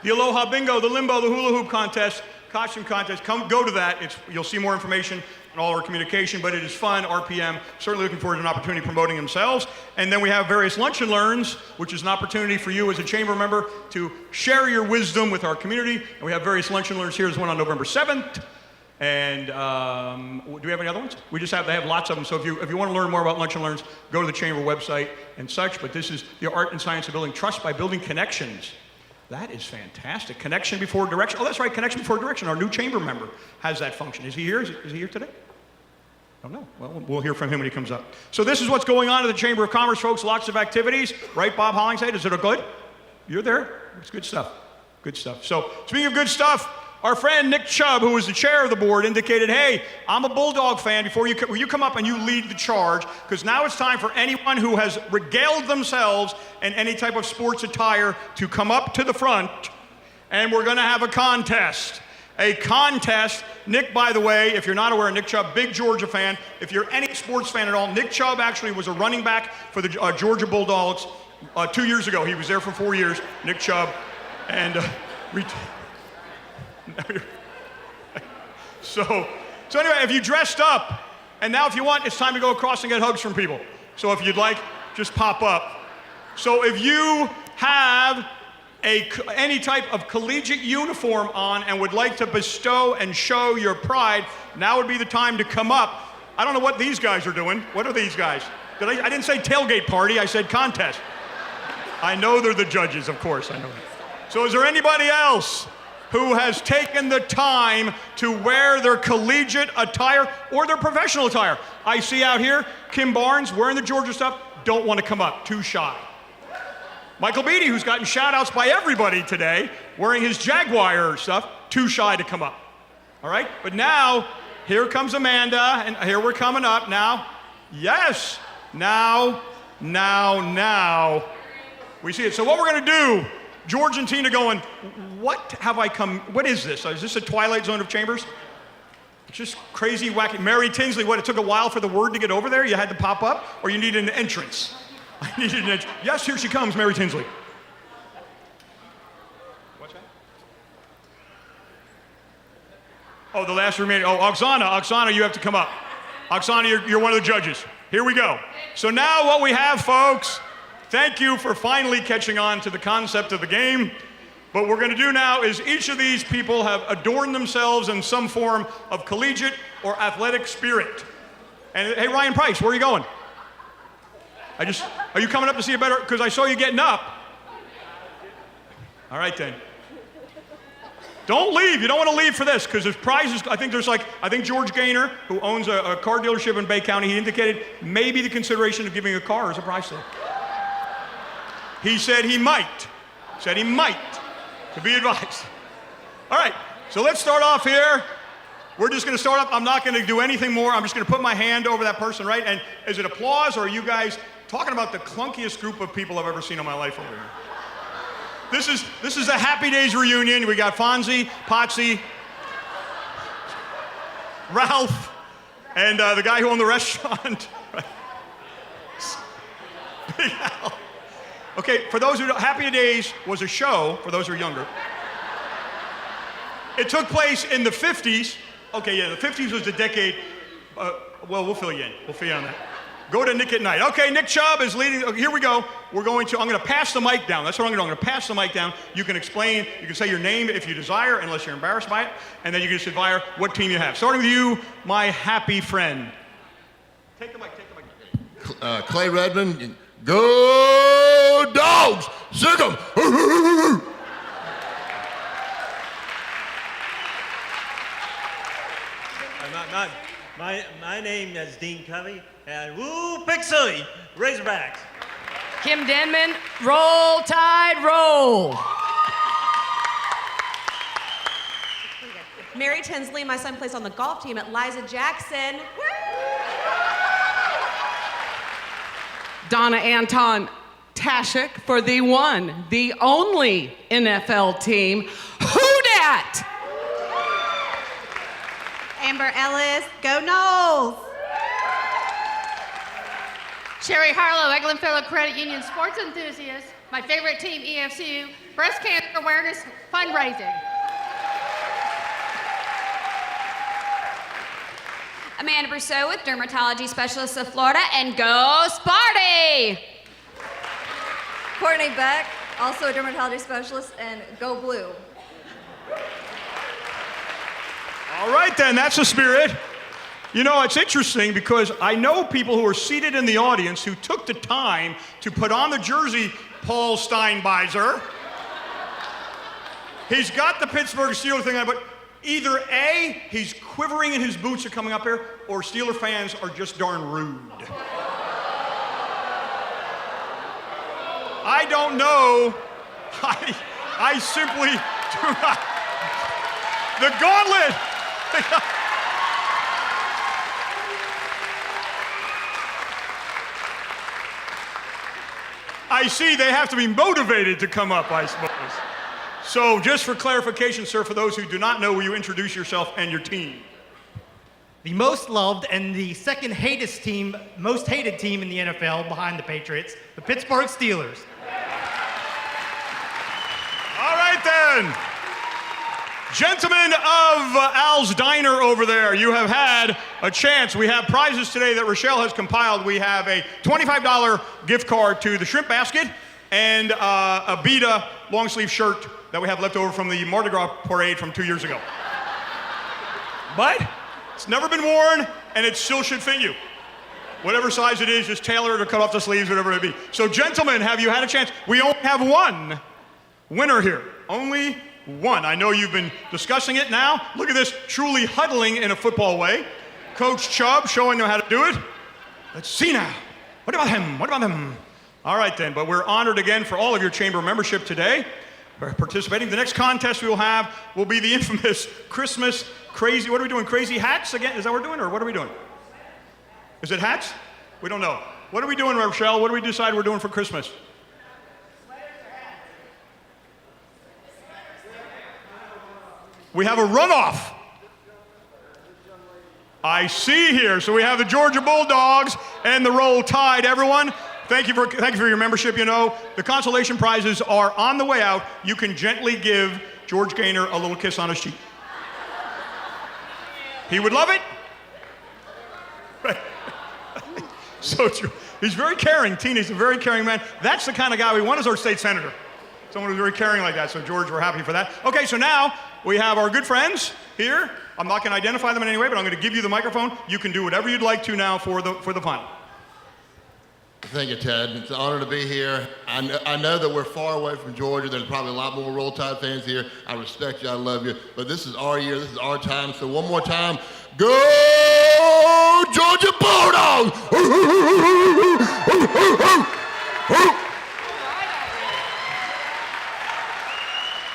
The Aloha Bingo, the Limbo, the Hula Hoop contest, costume contest, go to that. You'll see more information on all our communication, but it is fun, RPM, certainly looking forward to an opportunity promoting themselves. And then we have various lunch and learns, which is an opportunity for you as a chamber member to share your wisdom with our community. And we have various lunch and learns here. There's one on November 7th. And do we have any other ones? They have lots of them. So if you want to learn more about Lunch and Learns, go to the chamber website and such. But this is the art and science of building trust by building connections. That is fantastic. Connection before direction. Oh, that's right. Connection before direction. Our new chamber member has that function. Is he here? Is he here today? Oh, no. Well, we'll hear from him when he comes up. So this is what's going on at the Chamber of Commerce, folks. Lots of activities. Right, Bob Hollingshead? Is it good? You're there? It's good stuff. Good stuff. So speaking of good stuff, our friend Nick Chubb, who was the chair of the board, indicated, hey, I'm a Bulldog fan. Will you come up and you lead the charge? Because now it's time for anyone who has regaled themselves in any type of sports attire to come up to the front, and we're going to have a contest. A contest. Nick, by the way, if you're not aware, Nick Chubb, big Georgia fan. If you're any sports fan at all, Nick Chubb actually was a running back for the Georgia Bulldogs 2 years ago. He was there for 4 years, Nick Chubb. And So anyway, if you dressed up, and now if you want, it's time to go across and get hugs from people. So if you'd like, just pop up. So if you have any type of collegiate uniform on and would like to bestow and show your pride, now would be the time to come up. I don't know what these guys are doing. What are these guys? I didn't say tailgate party, I said contest. I know they're the judges, of course, I know that. So is there anybody else who has taken the time to wear their collegiate attire or their professional attire? I see out here, Kim Barnes wearing the Georgia stuff, don't want to come up, too shy. Michael Beatty, who's gotten shout-outs by everybody today, wearing his Jaguar stuff, too shy to come up. All right? But now, here comes Amanda, and here we're coming up now. Yes! Now. We see it. So what we're going to do, George and Tina going, what is this? Is this a Twilight Zone of chambers? It's just crazy, wacky. Mary Tinsley, it took a while for the word to get over there? You had to pop up? Or you needed an entrance? I needed an entrance. Yes, here she comes, Mary Tinsley. What's that? Oh, the last remaining. Oh, Oksana, you have to come up. Oksana, you're one of the judges. Here we go. So now what we have, folks, thank you for finally catching on to the concept of the game. What we're going to do now is each of these people have adorned themselves in some form of collegiate or athletic spirit. And hey, Ryan Price, where are you going? Are you coming up to see a better, because I saw you getting up. All right then. Don't leave, you don't want to leave for this, because there's prizes. I think George Gaynor, who owns a car dealership in Bay County, he indicated maybe the consideration of giving a car as a prize sale. He said he might. To be advised. All right, so let's start off here. We're just going to start off. I'm not going to do anything more. I'm just going to put my hand over that person, right? And is it applause, or are you guys talking about the clunkiest group of people I've ever seen in my life over here? This is a Happy Days reunion. We got Fonzie, Potsy, Ralph, and the guy who owned the restaurant. Big Al. Okay, for those who don't, Happy Days was a show, for those who are younger. It took place in the 50s. Okay, yeah, the 50s was the decade. Well, we'll fill you in. We'll fill you in on that. Go to Nick at Night. Okay, Nick Chubb is leading. Here we go. I'm going to pass the mic down. That's what I'm going to do. I'm going to pass the mic down. You can explain, you can say your name if you desire, unless you're embarrassed by it, and then you can just admire what team you have. Starting with you, my happy friend. Take the mic, Clay Redmond, go Dogs! Sick 'em! My name is Dean Covey, and woo, Pixie, Razorbacks. Kim Denman, roll, Tide, roll. Mary Tinsley, my son plays on the golf team at Liza Jackson. Donna Anton Tashik for the one, the only NFL team. Who dat? Amber Ellis, go Knowles. Sherry Harlow, Eglin Fellow Credit Union sports enthusiast. My favorite team, EFCU, breast cancer awareness fundraising. Amanda Brousseau with Dermatology Specialists of Florida, and go Sparty! Courtney Beck, also a dermatology specialist, and go Blue. All right, then, that's the spirit. You know, it's interesting because I know people who are seated in the audience who took the time to put on the jersey Paul Steinbeiser. He's got the Pittsburgh Steelers thing on, but either A, he's quivering in his boots are coming up here, or Steeler fans are just darn rude. I don't know. I simply do not. The gauntlet. I see they have to be motivated to come up, I suppose. So just for clarification, sir, for those who do not know, will you introduce yourself and your team? The most loved and the second most hated team in the NFL behind the Patriots, the Pittsburgh Steelers. All right then. Gentlemen of Al's Diner over there, you have had a chance. We have prizes today that Rochelle has compiled. We have a $25 gift card to the Shrimp Basket and a Beta long sleeve shirt that we have left over from the Mardi Gras parade from 2 years ago. But it's never been worn, and it still should fit you. Whatever size it is, just tailor it or cut off the sleeves, whatever it be. So gentlemen, have you had a chance? We only have one winner here. Only one. I know you've been discussing it now. Look at this, truly huddling in a football way. Coach Chubb showing them how to do it. Let's see now. What about him? What about him? All right then, but we're honored again for all of your chamber membership today for participating. The next contest we will have will be the infamous Christmas crazy, what are we doing, crazy hats again? Is that what we're doing, or what are we doing? Is it hats? We don't know. What are we doing, Rochelle? What do we decide we're doing for Christmas? We have a runoff. I see here. So we have the Georgia Bulldogs and the Roll Tide. Everyone, thank you for your membership. You know, the consolation prizes are on the way out. You can gently give George Gaynor a little kiss on his cheek. He would love it. Right. So he's very caring. Teeny's a very caring man. That's the kind of guy we want as our state senator. Someone who's very caring like that. So George, we're happy for that. Okay, so now we have our good friends here. I'm not going to identify them in any way, but I'm going to give you the microphone. You can do whatever you'd like to now for the fun. Thank you, Ted. It's an honor to be here. I know that we're far away from Georgia. There's probably a lot more Roll Tide fans here. I respect you. I love you. But this is our year. This is our time. So one more time, go Georgia Bulldogs!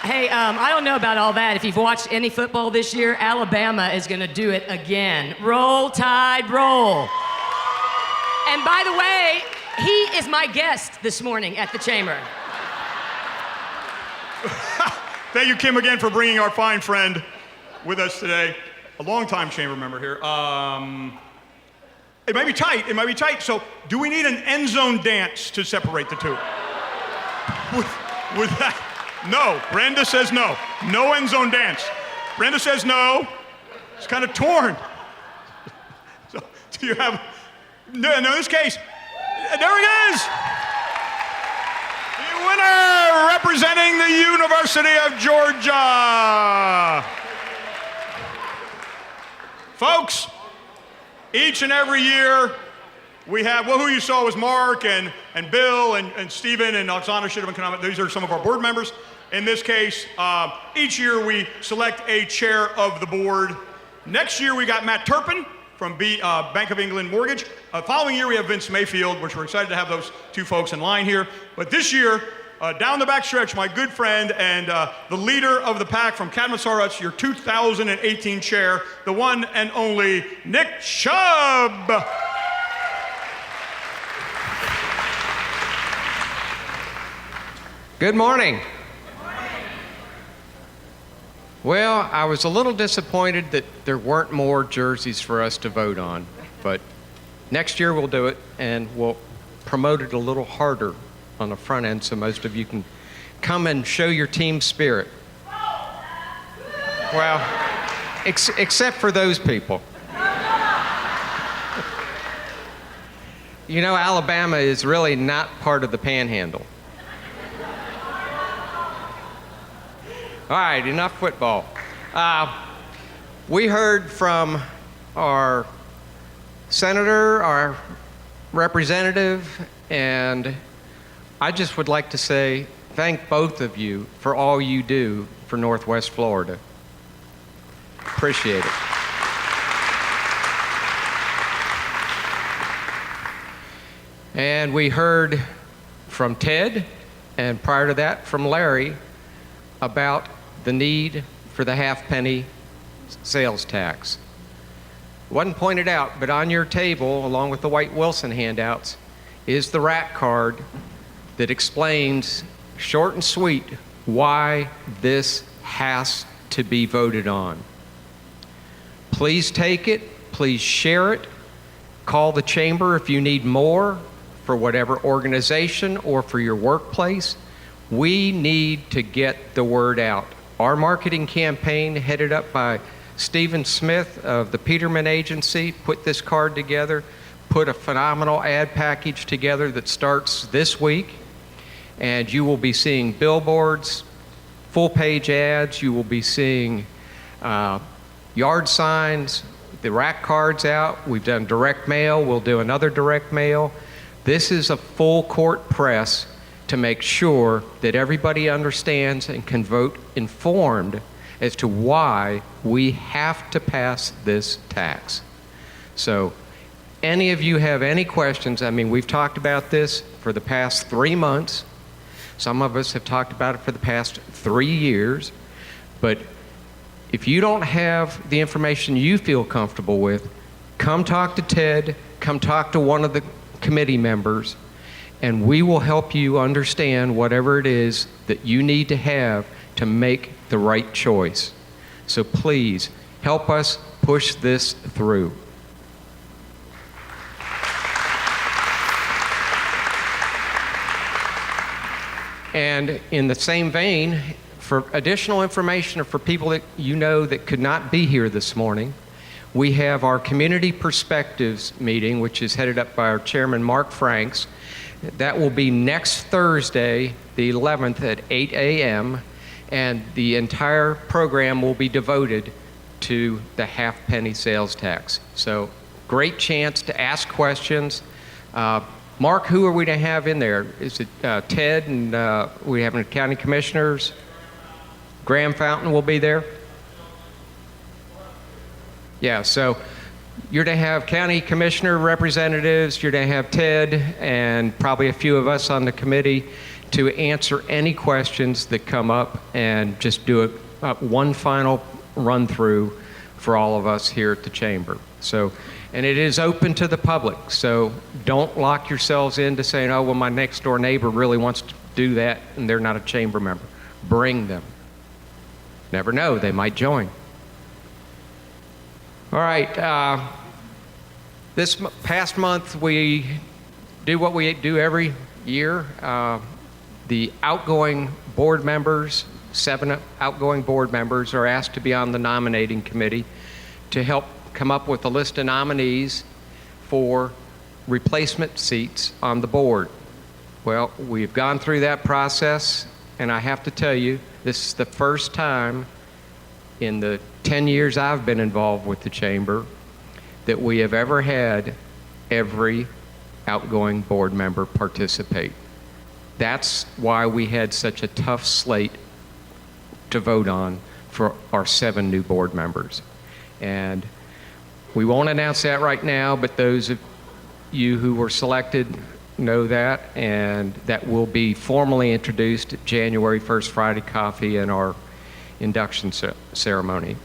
Hey, I don't know about all that. If you've watched any football this year, Alabama is going to do it again. Roll, Tide, roll. And by the way, he is my guest this morning at the Chamber. Thank you, Kim, again for bringing our fine friend with us today. A longtime Chamber member here. It might be tight. So do we need an end zone dance to separate the two? with that, no. Brenda says no. No end zone dance. Brenda says no. It's kind of torn. So, do you have, no, in this case, there it is. The winner representing the University of Georgia. Folks, each and every year, we have, well, who you saw was Mark and Bill and Stephen and Alexander should have been coming. These are some of our board members. In this case, each year we select a chair of the board. Next year we got Matt Turpin from Bank of England Mortgage. Following year we have Vince Mayfield, which we're excited to have those two folks in line here. But this year, down the back stretch, my good friend and the leader of the pack from Cadmus-Sarutz, your 2018 chair, the one and only Nick Chubb. Good morning. Well, I was a little disappointed that there weren't more jerseys for us to vote on, but next year we'll do it and we'll promote it a little harder on the front end so most of you can come and show your team spirit. Well, except for those people. You know, Alabama is really not part of the Panhandle. All right, enough football. We heard from our senator, our representative, and I just would like to say thank both of you for all you do for Northwest Florida. Appreciate it. And we heard from Ted, and prior to that from Larry, about the need for the half-penny sales tax. It wasn't pointed out, but on your table, along with the White Wilson handouts, is the RAC card that explains, short and sweet, why this has to be voted on. Please take it, please share it, call the chamber if you need more for whatever organization or for your workplace. We need to get the word out. Our marketing campaign, headed up by Stephen Smith of the Peterman Agency, put this card together, put a phenomenal ad package together that starts this week. And you will be seeing billboards, full-page ads. You will be seeing yard signs, the RAC cards out. We've done direct mail. We'll do another direct mail. This is a full-court press to make sure that everybody understands and can vote informed as to why we have to pass this tax. So, any of you have any questions? I mean, we've talked about this for the past 3 months. Some of us have talked about it for the past 3 years. But if you don't have the information you feel comfortable with, come talk to Ted, come talk to one of the committee members, and we will help you understand whatever it is that you need to have to make the right choice. So please, help us push this through. And in the same vein, for additional information or for people that you know that could not be here this morning, we have our Community Perspectives meeting, which is headed up by our chairman, Mark Franks. That will be next Thursday, the 11th at 8 a.m., and the entire program will be devoted to the half-penny sales tax. So, great chance to ask questions. Mark, who are we to have in there? Is it Ted and we have county commissioners? Graham Fountain will be there? Yeah, so you're to have county commissioner representatives, you're to have Ted and probably a few of us on the committee to answer any questions that come up and just do one final run through for all of us here at the chamber. So, and it is open to the public, so don't lock yourselves into saying, oh, well, my next door neighbor really wants to do that and they're not a chamber member. Bring them. Never know, they might join. All right, this past month we do what we do every year, The outgoing board members, 7 outgoing board members, are asked to be on the nominating committee to help come up with a list of nominees for replacement seats on the board. Well, we've gone through that process, and I have to tell you, this is the first time in the 10 years I've been involved with the chamber that we have ever had every outgoing board member participate. That's why we had such a tough slate to vote on for our 7 new board members. And we won't announce that right now, but those of you who were selected know that, and that will be formally introduced at January 1st Friday Coffee and our induction ceremony.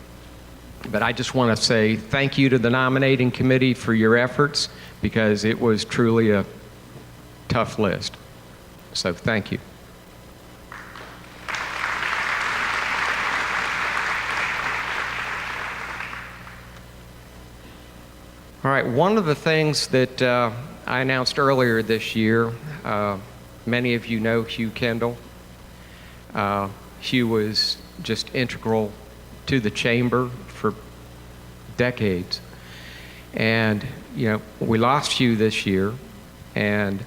But I just want to say thank you to the nominating committee for your efforts, because it was truly a tough list. So thank you. All right, one of the things that I announced earlier this year, many of you know Hugh Kendal. Hugh was just integral to the chamber for decades. And, you know, we lost Hugh this year, and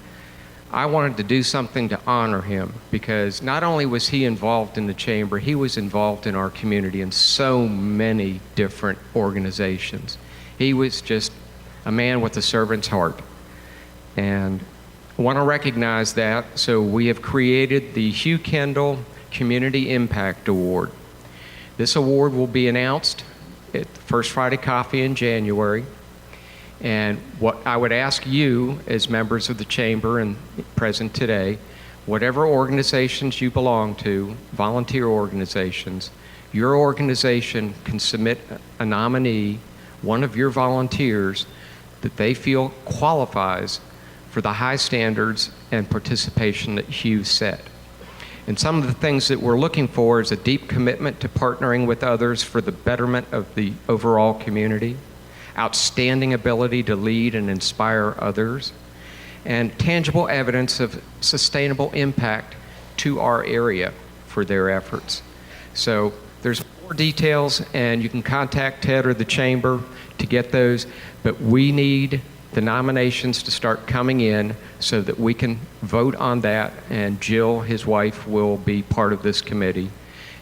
I wanted to do something to honor him, because not only was he involved in the chamber, he was involved in our community in so many different organizations. He was just a man with a servant's heart. And I want to recognize that, so we have created the Hugh Kendal Community Impact Award. This award will be announced at First Friday Coffee in January. And what I would ask you as members of the chamber and present today, whatever organizations you belong to, volunteer organizations, your organization can submit a nominee, one of your volunteers, that they feel qualifies for the high standards and participation that Hugh set. And some of the things that we're looking for is a deep commitment to partnering with others for the betterment of the overall community, outstanding ability to lead and inspire others, and tangible evidence of sustainable impact to our area for their efforts. So there's more details, and you can contact Ted or the chamber to get those, but we need the nominations to start coming in so that we can vote on that, and Jill, his wife, will be part of this committee,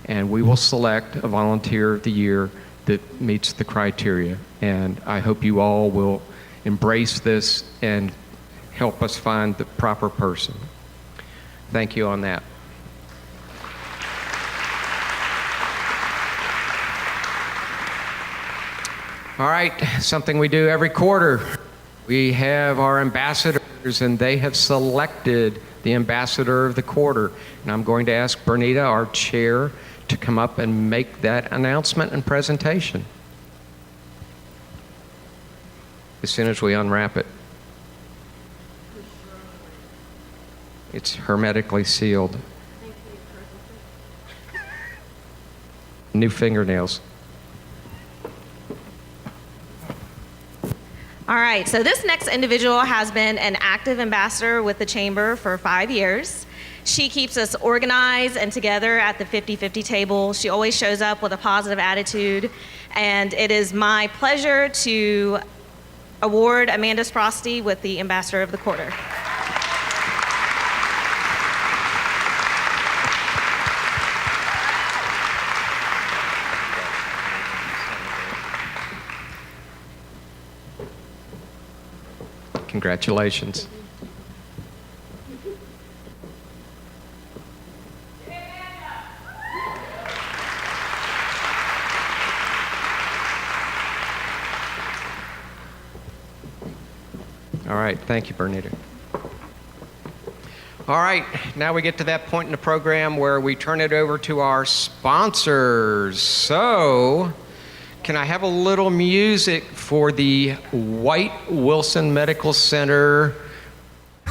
and we will select a volunteer of the year that meets the criteria. And I hope you all will embrace this and help us find the proper person. Thank you on that. All right, something we do every quarter. We have our ambassadors, and they have selected the ambassador of the quarter. And I'm going to ask Bernita, our chair, to come up and make that announcement and presentation as soon as we unwrap it. It's hermetically sealed. New fingernails. All right, so this next individual has been an active ambassador with the chamber for 5 years. She keeps us organized and together at the 50-50 table. She always shows up with a positive attitude, and it is my pleasure to award Amanda Sprosty with the Ambassador of the Quarter. Congratulations. All right, thank you, Bernita. All right, now we get to that point in the program where we turn it over to our sponsors. So, can I have a little music for the White Wilson Medical Center?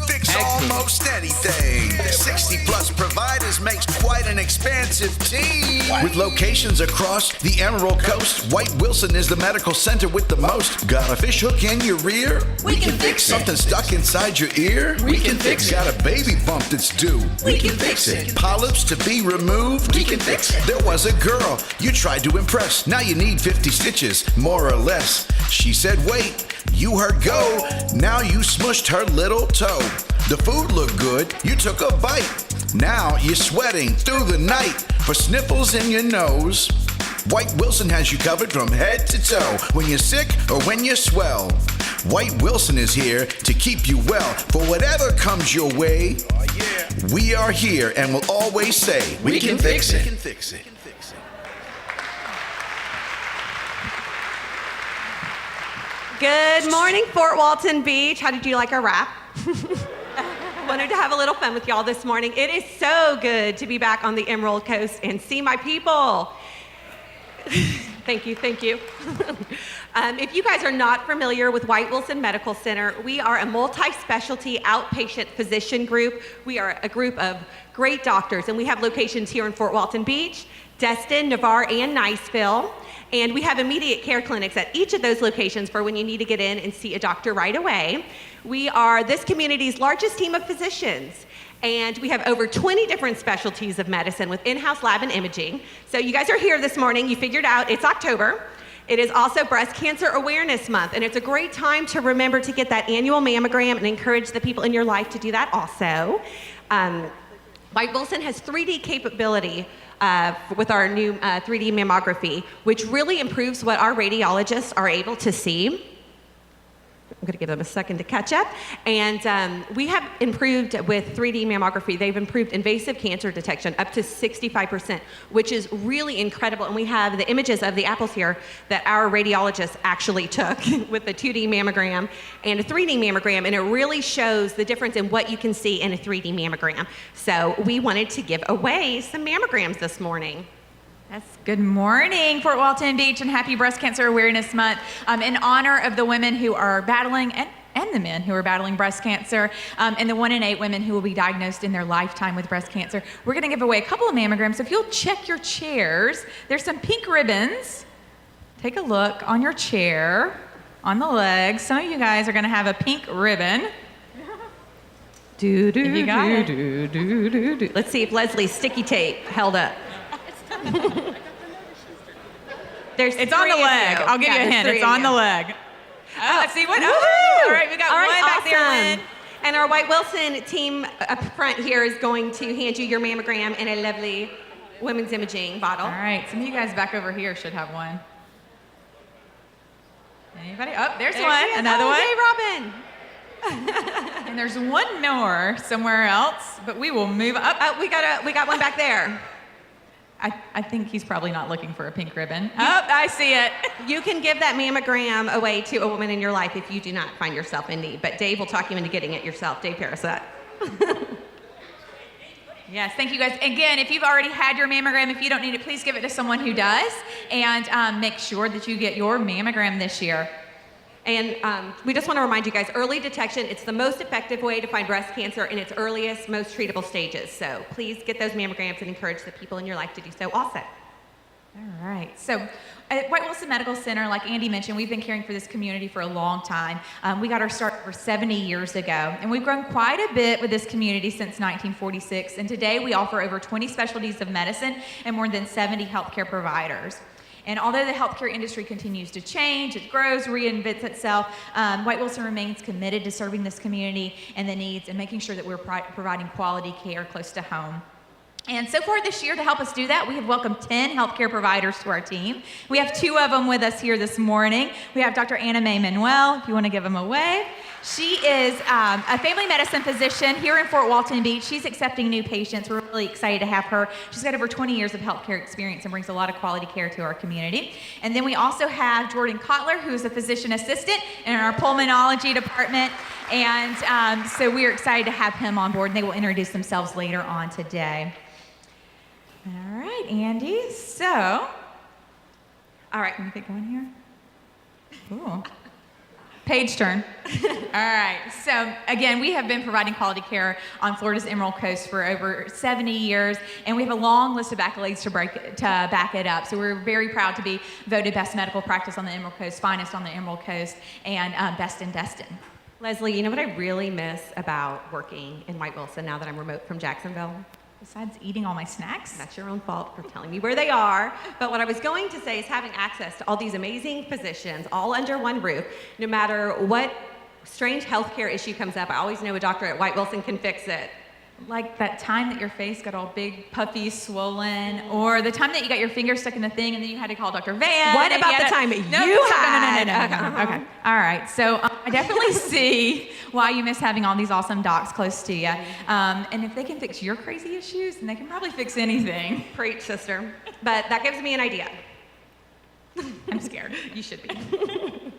Fix almost anything. 60 plus providers makes quite an expansive team. With locations across the Emerald Coast, White Wilson is the medical center with the most. Got a fish hook in your rear? We can fix it. Something stuck inside your ear? We can fix it. Got a baby bump that's due? We can fix it. Polyps to be removed? We can fix it. There was a girl you tried to impress. Now you need 50 stitches, more or less. She said, wait. You heard go, now you smushed her little toe. The food looked good, you took a bite. Now you're sweating through the night for sniffles in your nose. White Wilson has you covered from head to toe when you're sick or when you swell. White Wilson is here to keep you well for whatever comes your way. We are here and will always say, we can fix it. We can fix it. Good morning, Fort Walton Beach. How did you like our rap? Wanted to have a little fun with y'all this morning. It is so good to be back on the Emerald Coast and see my people. Thank you, thank you. If you guys are not familiar with White Wilson Medical Center, we are a multi-specialty outpatient physician group. We are a group of great doctors, and we have locations here in Fort Walton Beach, Destin, Navarre, and Niceville. And we have immediate care clinics at each of those locations for when you need to get in and see a doctor right away. We are this community's largest team of physicians, and we have over 20 different specialties of medicine with in-house lab and imaging. So you guys are here this morning. You figured out it's October. It is also Breast Cancer Awareness Month, and it's a great time to remember to get that annual mammogram and encourage the people in your life to do that also. White Wilson has 3D capability with our new 3D mammography, which really improves what our radiologists are able to see. I'm gonna give them a second to catch up. And we have improved with 3D mammography. They've improved invasive cancer detection up to 65%, which is really incredible. And we have the images of the apples here that our radiologists actually took with the 2D mammogram and a 3D mammogram. And it really shows the difference in what you can see in a 3D mammogram. So we wanted to give away some mammograms this morning. Yes, good morning, Fort Walton Beach, and happy Breast Cancer Awareness Month. In honor of the women who are battling, and the men who are battling breast cancer, and the 1 in 8 women who will be diagnosed in their lifetime with breast cancer, we're gonna give away a couple of mammograms. If you'll check your chairs, there's some pink ribbons. Take a look on your chair, on the legs. Some of you guys are gonna have a pink ribbon. Let's see if Leslie's sticky tape held up. It's on the leg. I'll give you a hint. It's on the leg. Let's see what. All right, we got one back there, Lynn. And our White Wilson team up front here is going to hand you your mammogram in a lovely women's imaging bottle. All right, some of you guys back over here should have one. Anybody? Oh, there's one. Another one. Hey, Robin. And there's one more somewhere else, but we will move up. We got one back there. I think he's probably not looking for a pink ribbon. I see it. You can give that mammogram away to a woman in your life if you do not find yourself in need, but Dave will talk you into getting it yourself. Dave Parasat. Yes, thank you guys. Again, if you've already had your mammogram, if you don't need it, please give it to someone who does, and make sure that you get your mammogram this year. And we just want to remind you guys, early detection, it's the most effective way to find breast cancer in its earliest, most treatable stages. So please get those mammograms and encourage the people in your life to do so also. All right. So at White Wilson Medical Center, like Andy mentioned, we've been caring for this community for a long time. We got our start over 70 years ago, and we've grown quite a bit with this community since 1946. And today we offer over 20 specialties of medicine and more than 70 healthcare providers. And although the healthcare industry continues to change, it grows, reinvents itself, White Wilson remains committed to serving this community and the needs and making sure that we're providing quality care close to home. And so far this year, to help us do that, we have welcomed 10 healthcare providers to our team. We have 2 of them with us here this morning. We have Dr. Anna Mae Manuel, if you want to give them a wave. She is a family medicine physician here in Fort Walton Beach. She's accepting new patients. We're really excited to have her. She's got over 20 years of healthcare experience and brings a lot of quality care to our community. And then we also have Jordan Kotler, who's a physician assistant in our pulmonology department. And so we're excited to have him on board, and they will introduce themselves later on today. All right, Andy. So, all right, can we get going here? Cool. Page turn. All right. So again, we have been providing quality care on Florida's Emerald Coast for over 70 years, and we have a long list of accolades to back it up. So we're very proud to be voted best medical practice on the Emerald Coast, finest on the Emerald Coast, and best in Destin. Leslie, you know what I really miss about working in White Wilson now that I'm remote from Jacksonville? Besides eating all my snacks? That's your own fault for telling me where they are. But what I was going to say is having access to all these amazing physicians all under one roof, no matter what strange healthcare issue comes up, I always know a doctor at White Wilson can fix it. Like that time that your face got all big, puffy, swollen, or the time that you got your finger stuck in the thing and then you had to call Dr. Van. What about the time you had? No. Okay. All right. So I definitely see why you miss having all these awesome docs close to you. And if they can fix your crazy issues, then they can probably fix anything. Preach, sister. But that gives me an idea. I'm scared. You should be.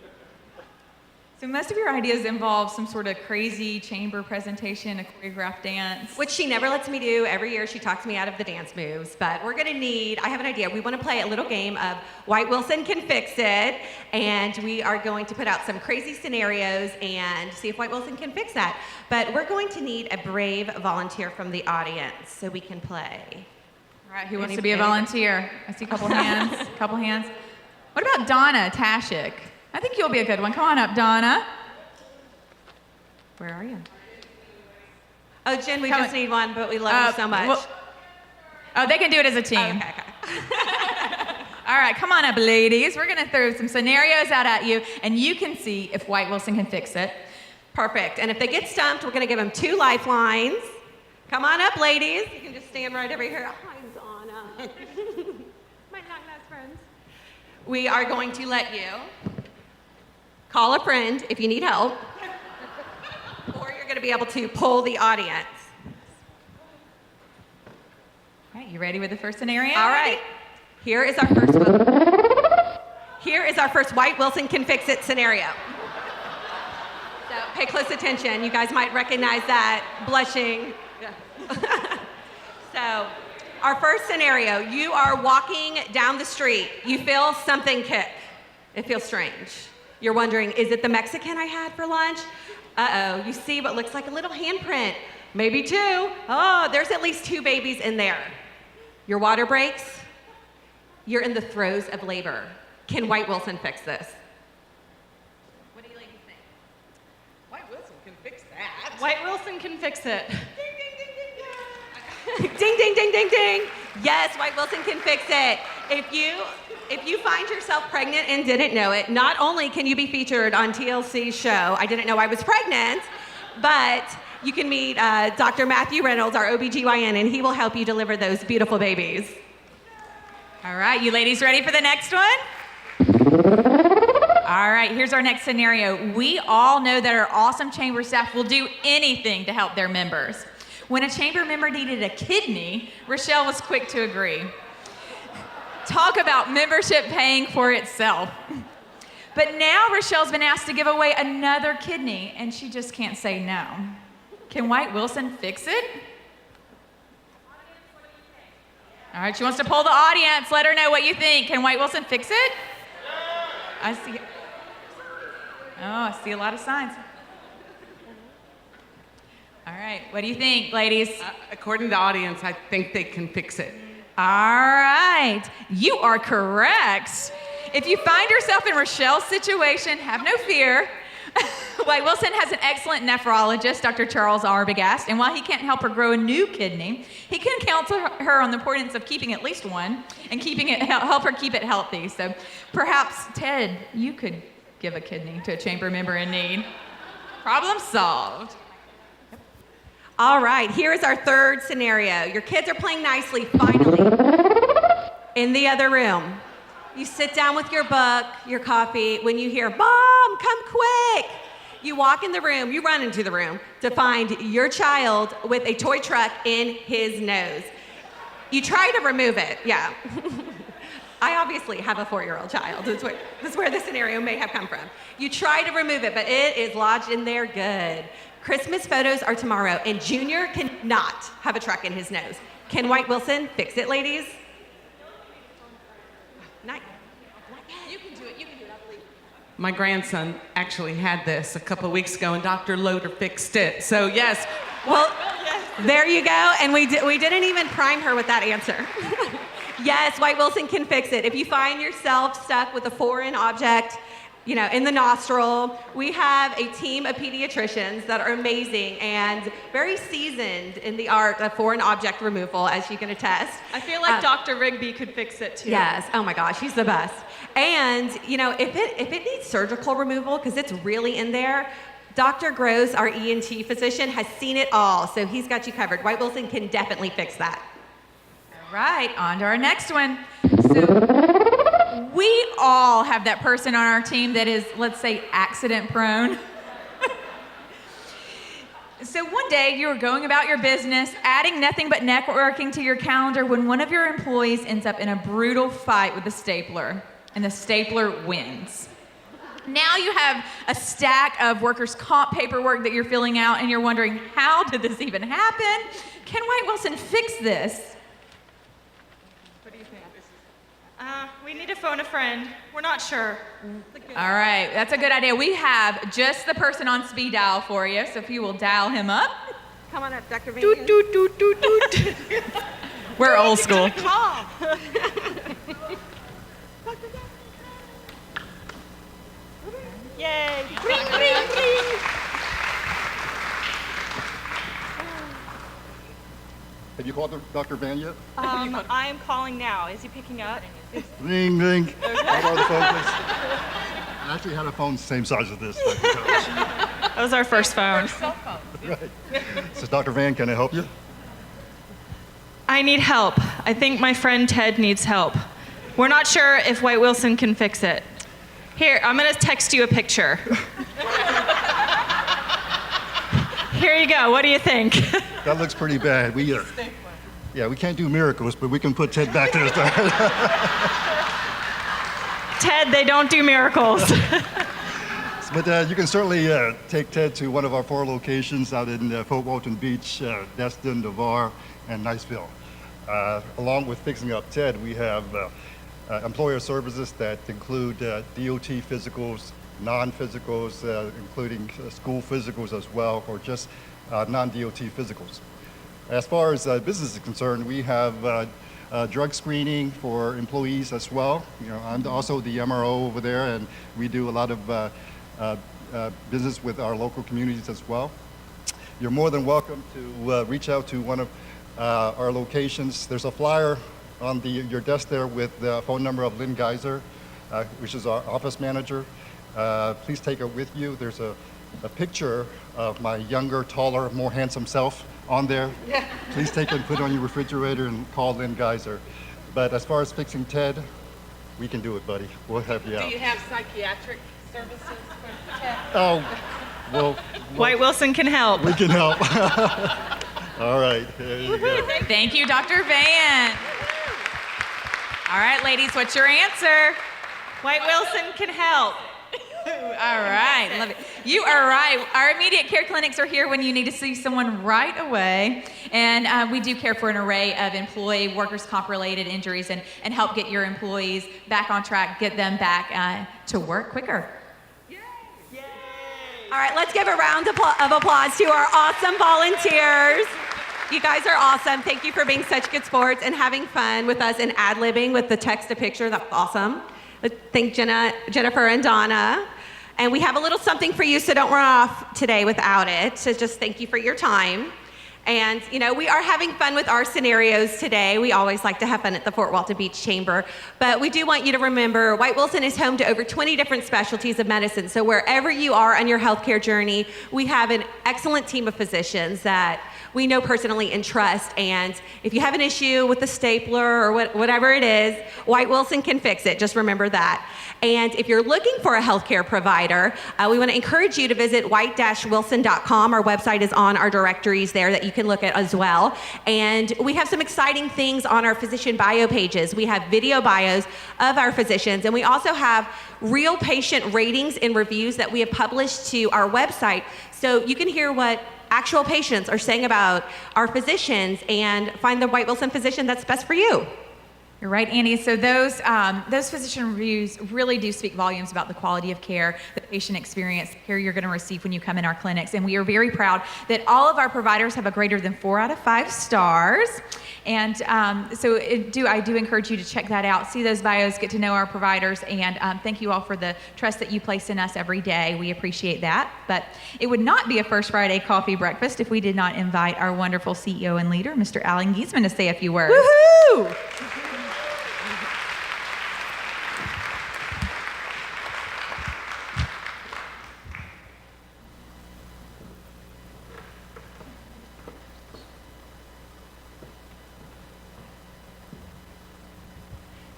So most of your ideas involve some sort of crazy chamber presentation, a choreographed dance. Which she never lets me do. Every year she talks me out of the dance moves. But we're gonna I have an idea. We wanna play a little game of White Wilson Can Fix It. And we are going to put out some crazy scenarios and see if White Wilson can fix that. But we're going to need a brave volunteer from the audience so we can play. All right, who wants to be a volunteer? I see a couple hands, What about Donna Tashik? I think you'll be a good one. Come on up, Donna. Where are you? Oh, Jen, we just need one, but we love you so much. They can do it as a team. Oh, okay. All right, come on up, ladies. We're going to throw some scenarios out at you, and you can see if White Wilson can fix it. Perfect. And if they get stumped, we're going to give them 2 lifelines. Come on up, ladies. You can just stand right over here. Hi, Donna. My long-lost friends. We are going to let you call a friend if you need help, or you're going to be able to poll the audience. All right, you ready with the first scenario? All right. Here is our first one. Here is our first White Wilson Can Fix It scenario. So pay close attention. You guys might recognize that blushing. So our first scenario, you are walking down the street. You feel something kick. It feels strange. You're wondering, is it the Mexican I had for lunch? Uh-oh, you see what looks like a little handprint. Maybe 2. Oh, there's at least 2 babies in there. Your water breaks. You're in the throes of labor. Can White Wilson fix this? What do you ladies think? White Wilson can fix that. White Wilson can fix it. Ding, ding, ding, ding, ding. Yes, White Wilson can fix it. If you find yourself pregnant and didn't know it, not only can you be featured on TLC's show, I Didn't Know I Was Pregnant, but you can meet Dr. Matthew Reynolds, our OBGYN, and he will help you deliver those beautiful babies. All right, you ladies ready for the next one? All right, here's our next scenario. We all know that our awesome chamber staff will do anything to help their members. When a chamber member needed a kidney, Rochelle was quick to agree. Talk about membership paying for itself. But now Rochelle's been asked to give away another kidney, and she just can't say no. Can White Wilson fix it? All right, she wants to poll the audience. Let her know what you think. Can White Wilson fix it? I see. Oh, I see a lot of signs. All right, what do you think, ladies? According to the audience, I think they can fix it. All right, you are correct. If you find yourself in Rochelle's situation, have no fear. White Wilson has an excellent nephrologist, Dr. Charles Arbogast, and while he can't help her grow a new kidney, he can counsel her on the importance of keeping at least one and help her keep it healthy. So perhaps, Ted, you could give a kidney to a chamber member in need. Problem solved. All right, here is our third scenario. Your kids are playing nicely, finally, in the other room. You sit down with your book, your coffee, when you hear, "Mom, come quick!" You walk in the room, you run into the room to find your child with a toy truck in his nose. You try to remove it, yeah. I obviously have a 4-year-old child. That's where the scenario may have come from. You try to remove it, but it is lodged in there good. Christmas photos are tomorrow, and Junior cannot have a truck in his nose. Can White Wilson fix it, ladies? Not yet. You can do it, I believe. My grandson actually had this a couple of weeks ago, and Dr. Loader fixed it. So yes. Well, there you go. And we didn't even prime her with that answer. Yes, White Wilson can fix it. If you find yourself stuck with a foreign object, in the nostril, we have a team of pediatricians that are amazing and very seasoned in the art of foreign object removal, as you can attest. I feel like Dr. Rigby could fix it too. Yes. Oh my gosh, he's the best. And if it needs surgical removal because it's really in there, Dr. Gross, our ENT physician, has seen it all, so he's got you covered. White Wilson can definitely fix that. All right, on to our next one. So we all have that person on our team that is, let's say, accident prone. So one day you were going about your business, adding nothing but networking to your calendar when one of your employees ends up in a brutal fight with the stapler, and the stapler wins. Now you have a stack of workers' comp paperwork that you're filling out, and you're wondering, how did this even happen? Can White Wilson fix this? What do you think? We need to phone a friend. We're not sure. All right, that's a good idea. We have just the person on speed dial for you, so if you will dial him up. Come on up, Dr. Van. Doot, doot, doot, doot, doot. We're old school. Call. Yay. Ring, ring, ring. Have you called Dr. Van yet? I am calling now. Is he picking up? Ring, ring. Okay. I'll borrow the phone, please. I actually had a phone the same size as this. That was our first phone. Right. So, Dr. Van, can I help you? I need help. I think my friend Ted needs help. We're not sure if White Wilson can fix it. Here, I'm gonna text you a picture. Here you go. What do you think? That looks pretty bad. We can't do miracles, but we can put Ted back to his Ted, they don't do miracles. But you can certainly take Ted to one of our 4 locations out in Fort Walton Beach, Destin, Navarre, and Niceville. Along with fixing up Ted, we have employer services that include DOT physicals, non-physicals, including school physicals as well, or just non-DOT physicals. As far as business is concerned, we have drug screening for employees as well. I'm also the MRO over there, and we do a lot of business with our local communities as well. You're more than welcome to reach out to one of our locations. There's a flyer on your desk there with the phone number of Lynn Geiser, which is our office manager. Please take it with you. There's a picture of my younger, taller, more handsome self on there. Yeah. Please take it and put it on your refrigerator and call Lynn Geiser. But as far as fixing Ted, we can do it, buddy. We'll have you out. Do you have psychiatric services for Ted? Oh, well. White Wilson can help. We can help. All right. There you go. Thank you, Dr. Van. All right, ladies, what's your answer? White Wilson can help. All right, love it. You are right. Our immediate care clinics are here when you need to see someone right away. And we do care for an array of employee workers' comp related injuries and help get your employees back on track, get them back to work quicker. All right, let's give a round of applause to our awesome volunteers. You guys are awesome. Thank you for being such good sports and having fun with us and ad-libbing with the text-to-picture. That's awesome. Thank Jennifer and Donna. And we have a little something for you, so don't run off today without it. So just thank you for your time. And, we are having fun with our scenarios today. We always like to have fun at the Fort Walton Beach Chamber. But we do want you to remember, White Wilson is home to over 20 different specialties of medicine. So wherever you are on your healthcare journey, we have an excellent team of physicians that we know personally and trust. And if you have an issue with the stapler or whatever it is, White Wilson can fix it. Just remember that. And if you're looking for a healthcare provider, we want to encourage you to visit white-wilson.com. Our website is on our directories there that you can look at as well. And we have some exciting things on our physician bio pages. We have video bios of our physicians, and we also have real patient ratings and reviews that we have published to our website, so you can hear what actual patients are saying about our physicians and find the White Wilson physician that's best for you. You're right, Andy. So those physician reviews really do speak volumes about the quality of care, the patient experience, the care you're going to receive when you come in our clinics. And we are very proud that all of our providers have a greater than 4 out of 5 stars. And so I do encourage you to check that out, see those bios, get to know our providers, and thank you all for the trust that you place in us every day. We appreciate that. But it would not be a First Friday Coffee Breakfast if we did not invite our wonderful CEO and leader, Mr. Alan Giesman, to say a few words. Woohoo!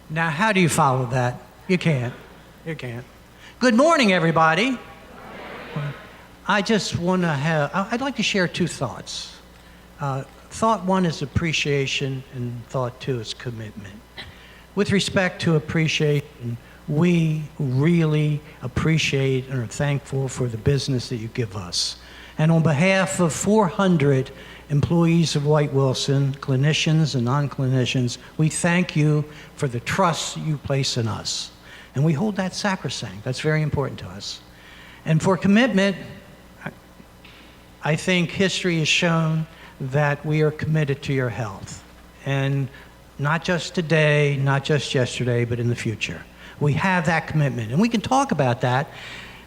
Now, how do you follow that? You can't. You can't. Good morning, everybody. I just want to I'd like to share 2 thoughts. Thought 1 is appreciation, and thought 2 is commitment. With respect to appreciation, we really appreciate and are thankful for the business that you give us. And on behalf of 400 employees of White Wilson, clinicians and non-clinicians, we thank you for the trust you place in us. And we hold that sacrosanct. That's very important to us. And for commitment, I think history has shown that we are committed to your health. And not just today, not just yesterday, but in the future. We have that commitment. And we can talk about that.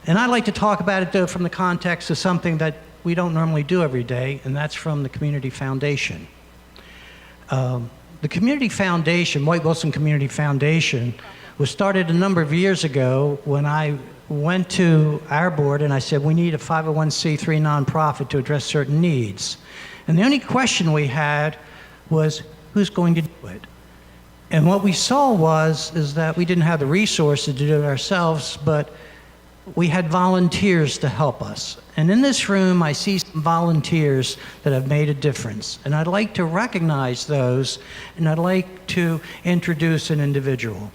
And I'd like to talk about it, though, from the context of something that we don't normally do every day, and that's from the Community Foundation. The Community Foundation, White Wilson Community Foundation, was started a number of years ago when I went to our board and I said, we need a 501c3 nonprofit to address certain needs. And the only question we had was, who's going to do it? And what we saw is that we didn't have the resources to do it ourselves, but we had volunteers to help us. And in this room, I see some volunteers that have made a difference. And I'd like to recognize those, and I'd like to introduce an individual.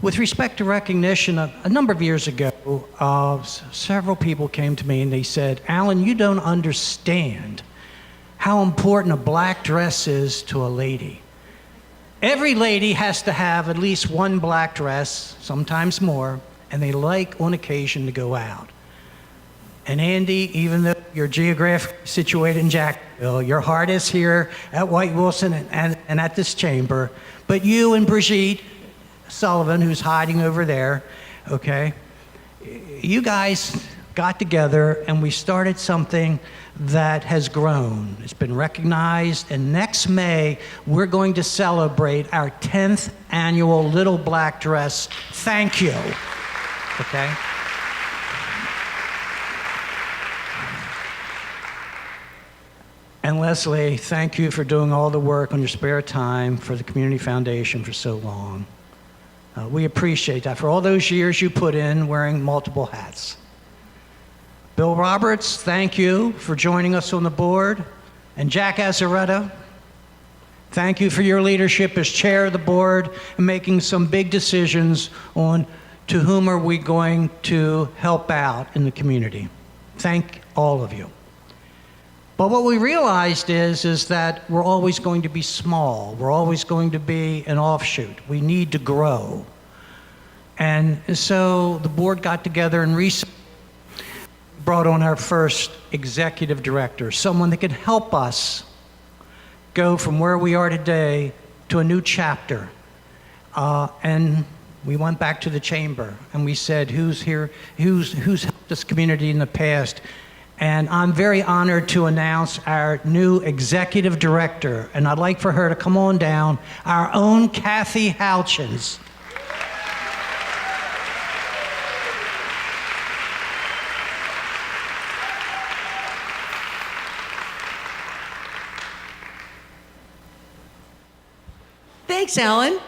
With respect to recognition, a number of years ago, several people came to me and they said, Alan, you don't understand how important a black dress is to a lady. Every lady has to have at least one black dress, sometimes more, and they like on occasion to go out. And Andy, even though you're geographically situated in Jacksonville, your heart is here at White Wilson and at this chamber, but you and Brigitte Sullivan, who's hiding over there, okay, you guys got together and we started something that has grown. It's been recognized, and next May, we're going to celebrate our 10th annual Little Black Dress. Thank you. Okay? And Leslie, thank you for doing all the work on your spare time for the Community Foundation for so long. We appreciate that for all those years you put in wearing multiple hats. Bill Roberts, thank you for joining us on the board. And Jack Azzaretta, thank you for your leadership as chair of the board and making some big decisions on to whom are we going to help out in the community. Thank all of you. But what we realized is that we're always going to be small. We're always going to be an offshoot. We need to grow. And so the board got together and recently brought on our first executive director, someone that could help us go from where we are today to a new chapter. And we went back to the chamber and we said, who's here, who's helped this community in the past? And I'm very honored to announce our new executive director, and I'd like for her to come on down, our own Kathy Houchins. Thanks, Alan.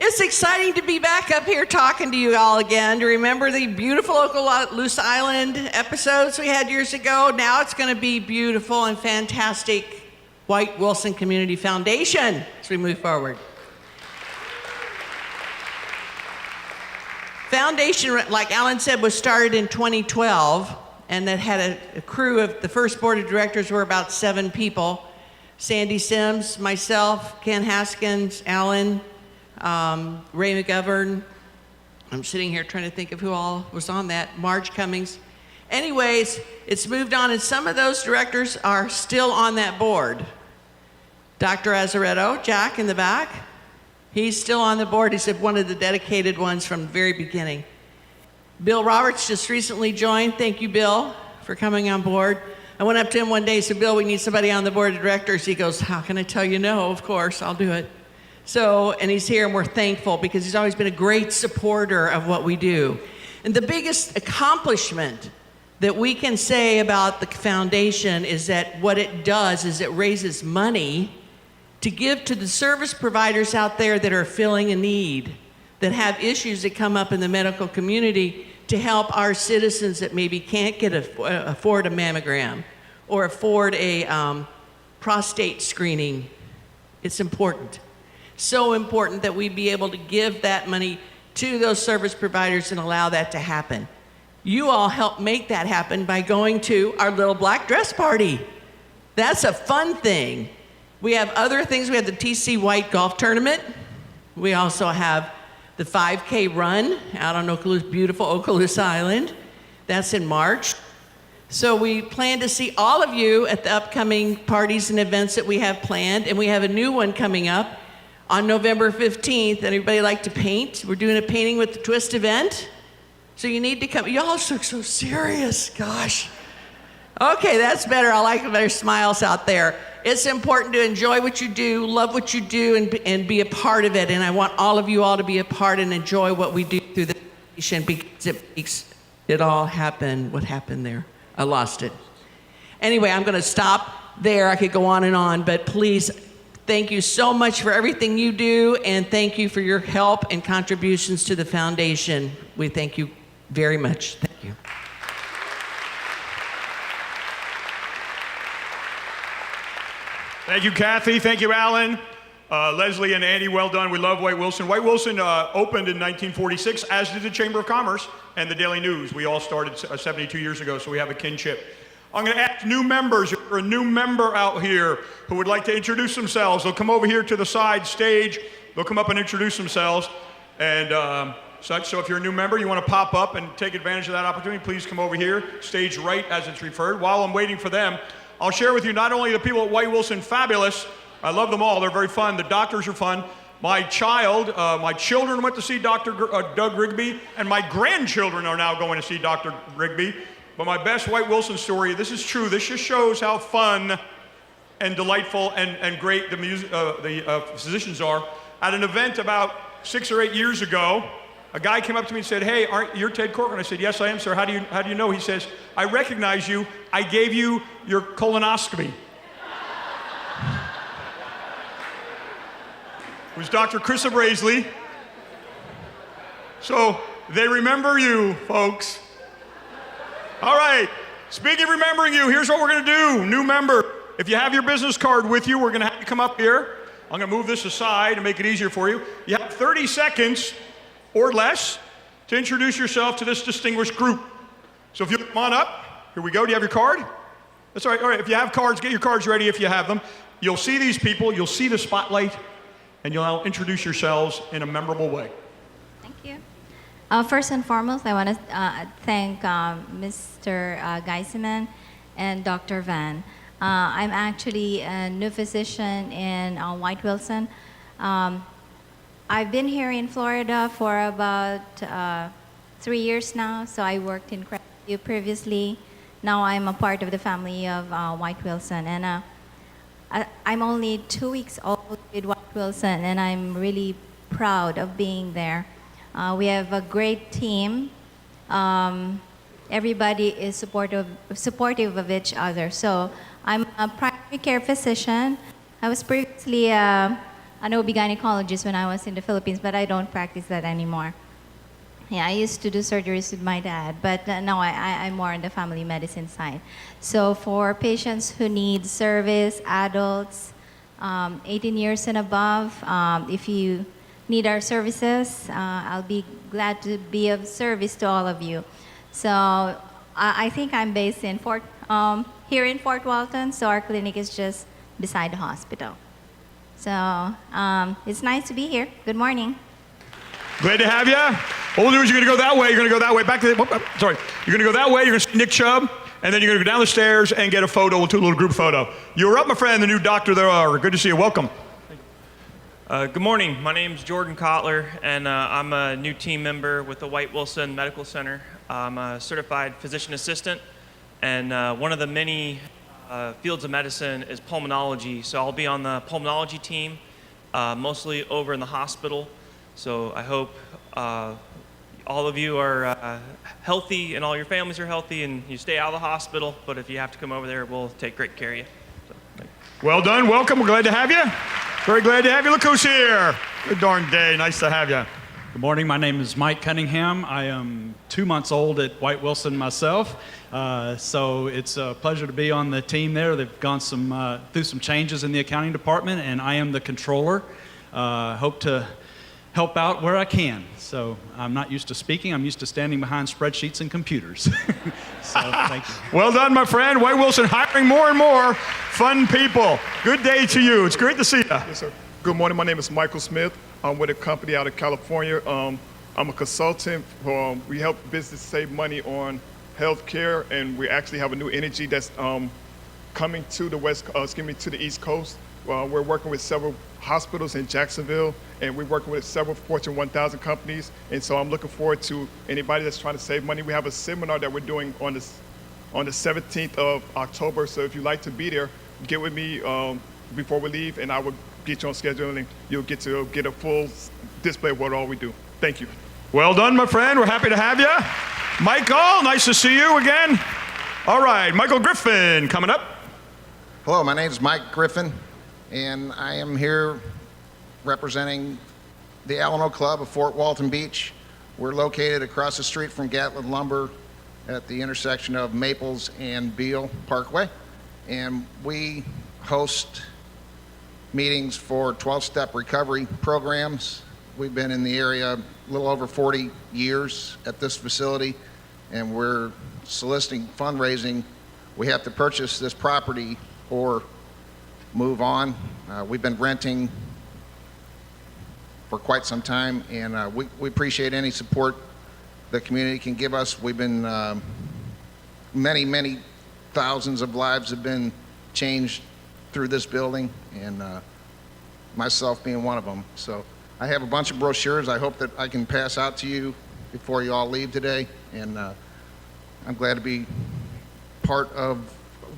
It's exciting to be back up here talking to you all again, to remember the beautiful Okaloosa Island episodes we had years ago. Now it's going to be beautiful and fantastic White Wilson Community Foundation as we move forward. Foundation, like Alan said, was started in 2012, and it had a crew of, the first board of directors were about 7 people. Sandy Sims, myself, Ken Haskins, Alan, Ray McGovern. I'm sitting here trying to think of who all was on that. Marge Cummings. Anyways, it's moved on, and some of those directors are still on that board. Dr. Azaretto, Jack in the back, he's still on the board. He's one of the dedicated ones from the very beginning. Bill Roberts just recently joined. Thank you, Bill, for coming on board. I went up to him one day and said, Bill, we need somebody on the board of directors. He goes, how can I tell you no? Of course, I'll do it. So, and he's here and we're thankful because he's always been a great supporter of what we do. And the biggest accomplishment that we can say about the foundation is that what it does is it raises money to give to the service providers out there that are filling a need, that have issues that come up in the medical community, to help our citizens that maybe can't afford a mammogram or afford a prostate screening. It's important. So important that we be able to give that money to those service providers and allow that to happen. You all help make that happen by going to our little black dress party. That's a fun thing. We have other things. We have the TC White Golf Tournament. We also have the 5K run out on beautiful Okaloosa Island. That's in March. So we plan to see all of you at the upcoming parties and events that we have planned. And we have a new one coming up on November 15th. Anybody like to paint? We're doing a painting with the twist event. So you need to come. Y'all look so serious, gosh. Okay, that's better. I like better smiles out there. It's important to enjoy what you do, love what you do, and be a part of it. And I want all of you all to be a part and enjoy what we do through the foundation because it makes it all happen. What happened there? I lost it. Anyway, I'm going to stop there. I could go on and on, but please, thank you so much for everything you do, and thank you for your help and contributions to the foundation. We thank you very much. Thank you. Thank you, Kathy. Thank you, Alan. Leslie and Andy, well done. We love White Wilson. White Wilson opened in 1946, as did the Chamber of Commerce and the Daily News. We all started 72 years ago, so we have a kinship. I'm going to ask new members, if you're a new member out here who would like to introduce themselves, they'll come over here to the side stage. They'll come up and introduce themselves and such. So if you're a new member, you want to pop up and take advantage of that opportunity, please come over here, stage right as it's referred. While I'm waiting for them, I'll share with you not only the people at White Wilson, fabulous. I love them all. They're very fun. The doctors are fun. My children went to see Dr. Doug Rigby, and my grandchildren are now going to see Dr. Rigby. But my best White Wilson story, this is true. This just shows how fun and delightful and great the physicians are. At an event about 6 or 8 years ago, a guy came up to me and said, hey, you're Ted Corcoran? I said, yes, I am, sir. How do you know? He says, I recognize you. I gave you your colonoscopy. It was Dr. Chris Abrasley. So they remember you, folks. All right, speaking of remembering you, here's what we're gonna do. New member, if you have your business card with you, we're gonna have you come up here. I'm gonna move this aside and make it easier for you. You have 30 seconds or less to introduce yourself to this distinguished group. So if you come on up, here we go. Do you have your card? That's all right. All right, if you have cards, get your cards ready if you have them. You'll see these people, you'll see the spotlight, and you'll now introduce yourselves in a memorable way. Thank you. First and foremost, I want to thank Mr. Geisman and Dr. Van. I'm actually a new physician in White Wilson. I've been here in Florida for about 3 years now, so I worked in Crestview previously. Now I'm a part of the family of White Wilson, and I'm only 2 weeks old with White Wilson, and I'm really proud of being there. We have a great team. Everybody is supportive of each other. So I'm a primary care physician. I was previously an OB-gynecologist when I was in the Philippines, but I don't practice that anymore. Yeah, I used to do surgeries with my dad, but now I'm more on the family medicine side. So for patients who need service, adults, 18 years and above, if you need our services, I'll be glad to be of service to all of you. So I think I'm based in here in Fort Walton, so our clinic is just beside the hospital. So it's nice to be here. Good morning. Glad to have you. What we'll do is you're going to go that way. You're going to go that way. Back to the, sorry. You're going to go that way. You're going to see Nick Chubb. And then you're going to go down the stairs and get a photo, we'll do a little group photo. You're up, my friend, the new doctor there are. Good to see you. Welcome. Good morning. My name's Jordan Kotler, and I'm a new team member with the White Wilson Medical Center. I'm a certified physician assistant, and one of the many fields of medicine is pulmonology. So I'll be on the pulmonology team, mostly over in the hospital. So I hope all of you are healthy and all your families are healthy and you stay out of the hospital. But if you have to come over there, we'll take great care of you. So, well done. Welcome. We're glad to have you. Very glad to have you. Look who's here. Good darn day. Nice to have you. Good morning. My name is Mike Cunningham. I am 2 months old at White Wilson myself. So it's a pleasure to be on the team there. They've gone through some changes in the accounting department, and I am the controller. Hope to help out where I can. So I'm not used to speaking. I'm used to standing behind spreadsheets and computers. So thank you. Well done, my friend. White Wilson hiring more and more fun people. Good day to you. It's great to see you. Yes, sir. Good morning. My name is Michael Smith. I'm with a company out of California. I'm a consultant. We help businesses save money on health care, and we actually have a new energy that's coming to the East Coast. We're working with several hospitals in Jacksonville, and we're working with several Fortune 1000 companies. And so I'm looking forward to anybody that's trying to save money. We have a seminar that we're doing on the 17th of October. So if you'd like to be there, get with me before we leave, and I will get you on schedule, and you'll get to get a full display of what all we do. Thank you. Well done, my friend. We're happy to have you. Michael, nice to see you again. All right, Michael Griffin coming up. Hello, my name is Mike Griffin, and I am here representing the Alamo Club of Fort Walton Beach. We're located across the street from Gatlin Lumber at the intersection of Maples and Beale Parkway, and we host meetings for 12-step recovery programs. We've been in the area a little over 40 years at this facility, and we're soliciting fundraising. We have to purchase this property or move on. We've been renting for quite some time, and we appreciate any support the community can give us. We've been, many thousands of lives have been changed through this building, and myself being one of them. So I have a bunch of brochures I hope that I can pass out to you before you all leave today, and I'm glad to be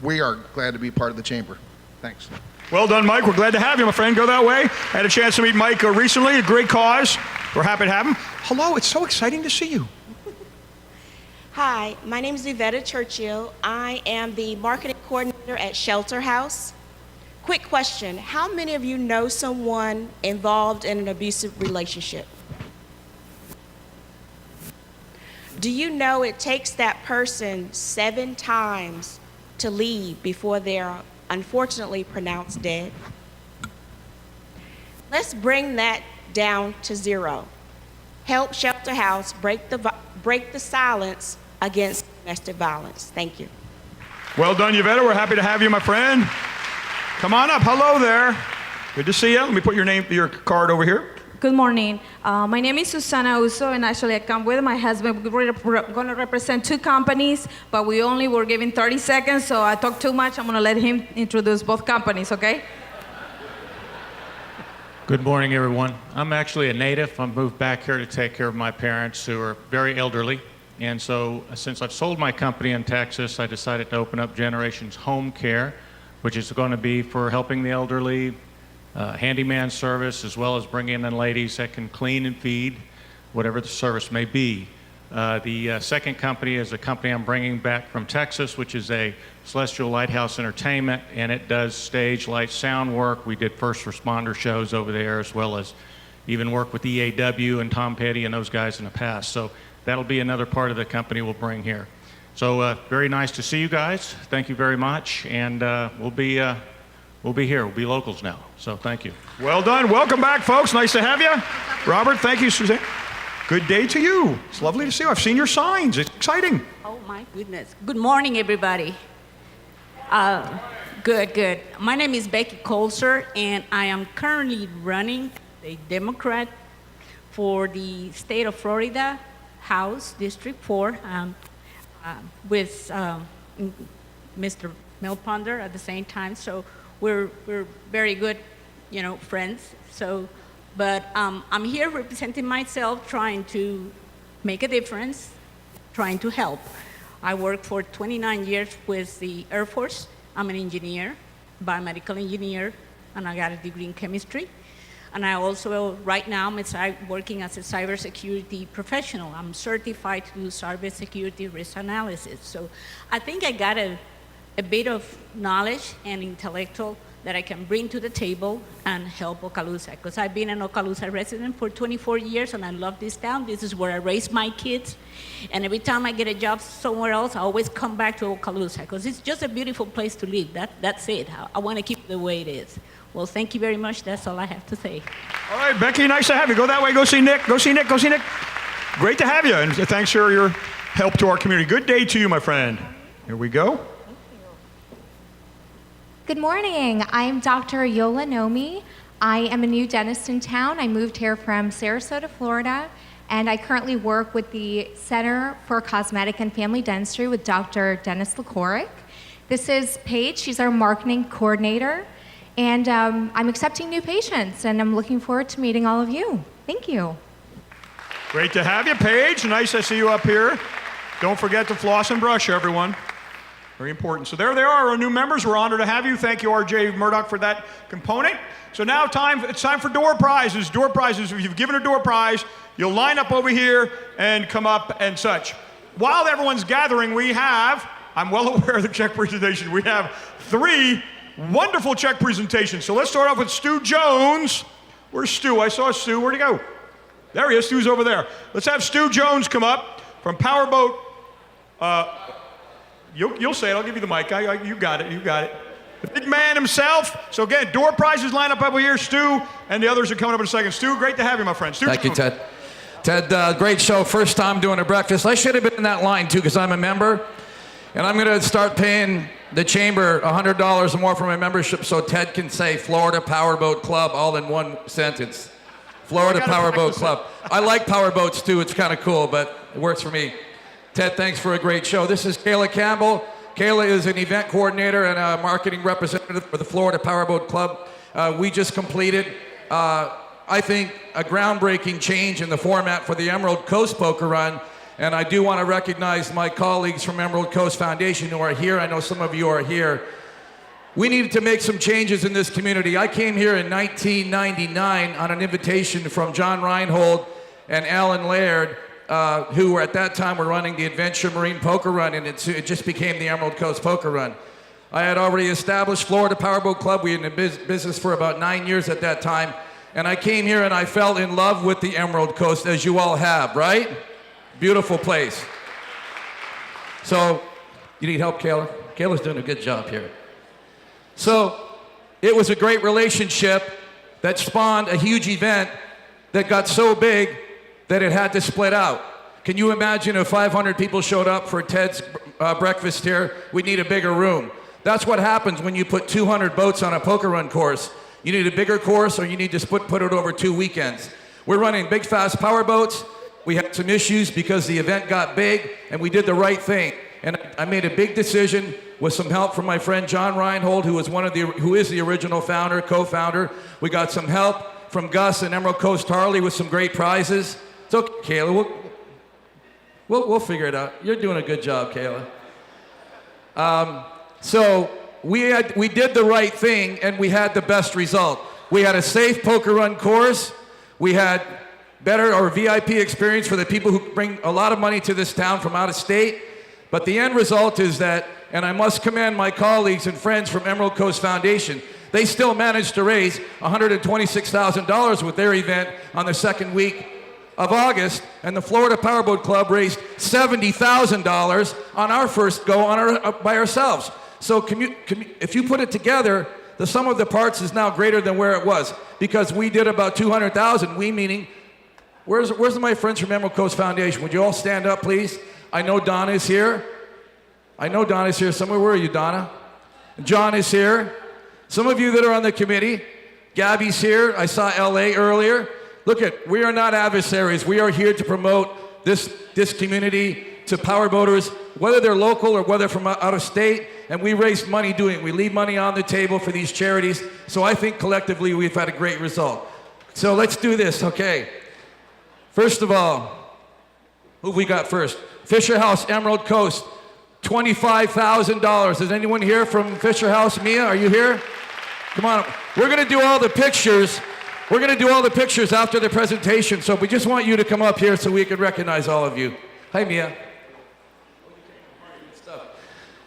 we are glad to be part of the chamber. Thanks. Well done, Mike. We're glad to have you, my friend. Go that way. I had a chance to meet Mike recently, a great cause. We're happy to have him. Hello, it's so exciting to see you. Hi, my name is Yvetta Churchill. I am the marketing coordinator at Shelter House. Quick question, how many of you know someone involved in an abusive relationship? Do you know it takes that person 7 times to leave before they're unfortunately pronounced dead? Let's bring that down to 0. Help Shelter House break the silence against domestic violence. Thank you. Well done, Yvetta. We're happy to have you, my friend. Come on up. Hello there. Good to see you. Let me put your card over here. Good morning. My name is Susana Uso, and actually I come with my husband. We're going to represent 2 companies, but we only were given 30 seconds, so I talk too much. I'm going to let him introduce both companies, okay? Good morning, everyone. I'm actually a native. I moved back here to take care of my parents who are very elderly. And so since I've sold my company in Texas, I decided to open up Generations Home Care, which is going to be for helping the elderly, handyman service, as well as bringing in ladies that can clean and feed, whatever the service may be. The second company is a company I'm bringing back from Texas, which is a Celestial Lighthouse Entertainment, and it does stage, light, sound work. We did first responder shows over there, as well as even work with EAW and Tom Petty and those guys in the past. So that'll be another part of the company we'll bring here. So very nice to see you guys. Thank you very much, and we'll be here. We'll be locals now. So thank you. Well done. Welcome back, folks. Nice to have you. Robert, thank you, Suzanne. Good day to you. It's lovely to see you. I've seen your signs. It's exciting. Oh, my goodness. Good morning, everybody. Good. My name is Becky Colser, and I am currently running a Democrat for the state of Florida, House District 4, with Mr. Mel Ponder at the same time. So we're very good, friends. So, but I'm here representing myself, trying to make a difference, trying to help. I worked for 29 years with the Air Force. I'm an engineer, biomedical engineer, and I got a degree in chemistry. And I also, right now, I'm working as a cybersecurity professional. I'm certified to do cybersecurity risk analysis. So I think I got a bit of knowledge and intellectual that I can bring to the table and help Okaloosa. Because I've been an Okaloosa resident for 24 years, and I love this town. This is where I raise my kids. And every time I get a job somewhere else, I always come back to Okaloosa, because it's just a beautiful place to live. That's it. I want to keep it the way it is. Well, thank you very much. That's all I have to say. All right, Becky, nice to have you. Go that way. Go see Nick. Go see Nick. Great to have you, and thanks for your help to our community. Good day to you, my friend. Here we go. Good morning. I'm Dr. Yola Nomi. I am a new dentist in town. I moved here from Sarasota, Florida, and I currently work with the Center for Cosmetic and Family Dentistry with Dr. Dennis LaCoric. This is Paige. She's our marketing coordinator, and I'm accepting new patients, and I'm looking forward to meeting all of you. Thank you. Great to have you, Paige. Nice to see you up here. Don't forget to floss and brush, everyone. Very important. So there they are, our new members. We're honored to have you. Thank you, R.J. Murdoch, for that component. So now it's time for door prizes. Door prizes. If you've given a door prize, you'll line up over here and come up and such. While everyone's gathering, I'm well aware of the check presentation. We have 3 wonderful check presentations. So let's start off with Stu Jones. Where's Stu? I saw Stu. Where'd he go? There he is. Stu's over there. Let's have Stu Jones come up from Powerboat. You'll say it. I'll give you the mic. You got it. The big man himself. So again, door prizes line up over here. Stu and the others are coming up in a second. Stu, great to have you, my friend. Stu, thank you, Ted. Ted, great show. First time doing a breakfast. I should have been in that line too, because I'm a member, and I'm going to start paying the chamber $100 or more for my membership, so Ted can say Florida Powerboat Club all in one sentence. Florida Powerboat Club. I like powerboats too. It's kind of cool, but it works for me. Ted, thanks for a great show. This is Kayla Campbell. Kayla is an event coordinator and a marketing representative for the Florida Powerboat Club. We just completed, I think, a groundbreaking change in the format for the Emerald Coast Poker Run. And I do want to recognize my colleagues from Emerald Coast Foundation who are here. I know some of you are here. We needed to make some changes in this community. I came here in 1999 on an invitation from John Reinhold and Alan Laird, who were at that time were running the Adventure Marine Poker Run, and it just became the Emerald Coast Poker Run. I had already established Florida Powerboat Club. We had been in business for about 9 years at that time, and I came here and I fell in love with the Emerald Coast, as you all have, right? Beautiful place. So, you need help, Kayla? Kayla's doing a good job here. So, it was a great relationship that spawned a huge event that got so big that it had to split out. Can you imagine if 500 people showed up for Ted's breakfast here? We'd need a bigger room. That's what happens when you put 200 boats on a poker run course. You need a bigger course, or you need to put it over 2 weekends. We're running big, fast power boats. We had some issues because the event got big, and we did the right thing. And I made a big decision with some help from my friend John Reinhold, who is the original founder, co-founder. We got some help from Gus and Emerald Coast Harley with some great prizes. It's okay, Kayla. We'll figure it out. You're doing a good job, Kayla. So we did the right thing, and we had the best result. We had a safe poker run course. We had better or VIP experience for the people who bring a lot of money to this town from out of state. But the end result is that, and I must commend my colleagues and friends from Emerald Coast Foundation, they still managed to raise $126,000 with their event on the second week of August, and the Florida Powerboat Club raised $70,000 on our first go by ourselves. So if you put it together, the sum of the parts is now greater than where it was, because we did about $200,000. We meaning, where's my friends from Emerald Coast Foundation? Would you all stand up, please? I know Donna is here. Somewhere. Where are you, Donna? John is here. Some of you that are on the committee, Gabby's here. I saw LA earlier. Look we are not adversaries. We are here to promote this community to power voters, whether they're local or whether from out of state, and we raise money doing it. We leave money on the table for these charities, so I think collectively we've had a great result. So let's do this, okay? First of all, who have we got first? Fisher House, Emerald Coast, $25,000. Is anyone here from Fisher House? Mia, are you here? Come on. We're going to do all the pictures. We're going to do all the pictures after the presentation, so we just want you to come up here so we can recognize all of you. Hi, Mia.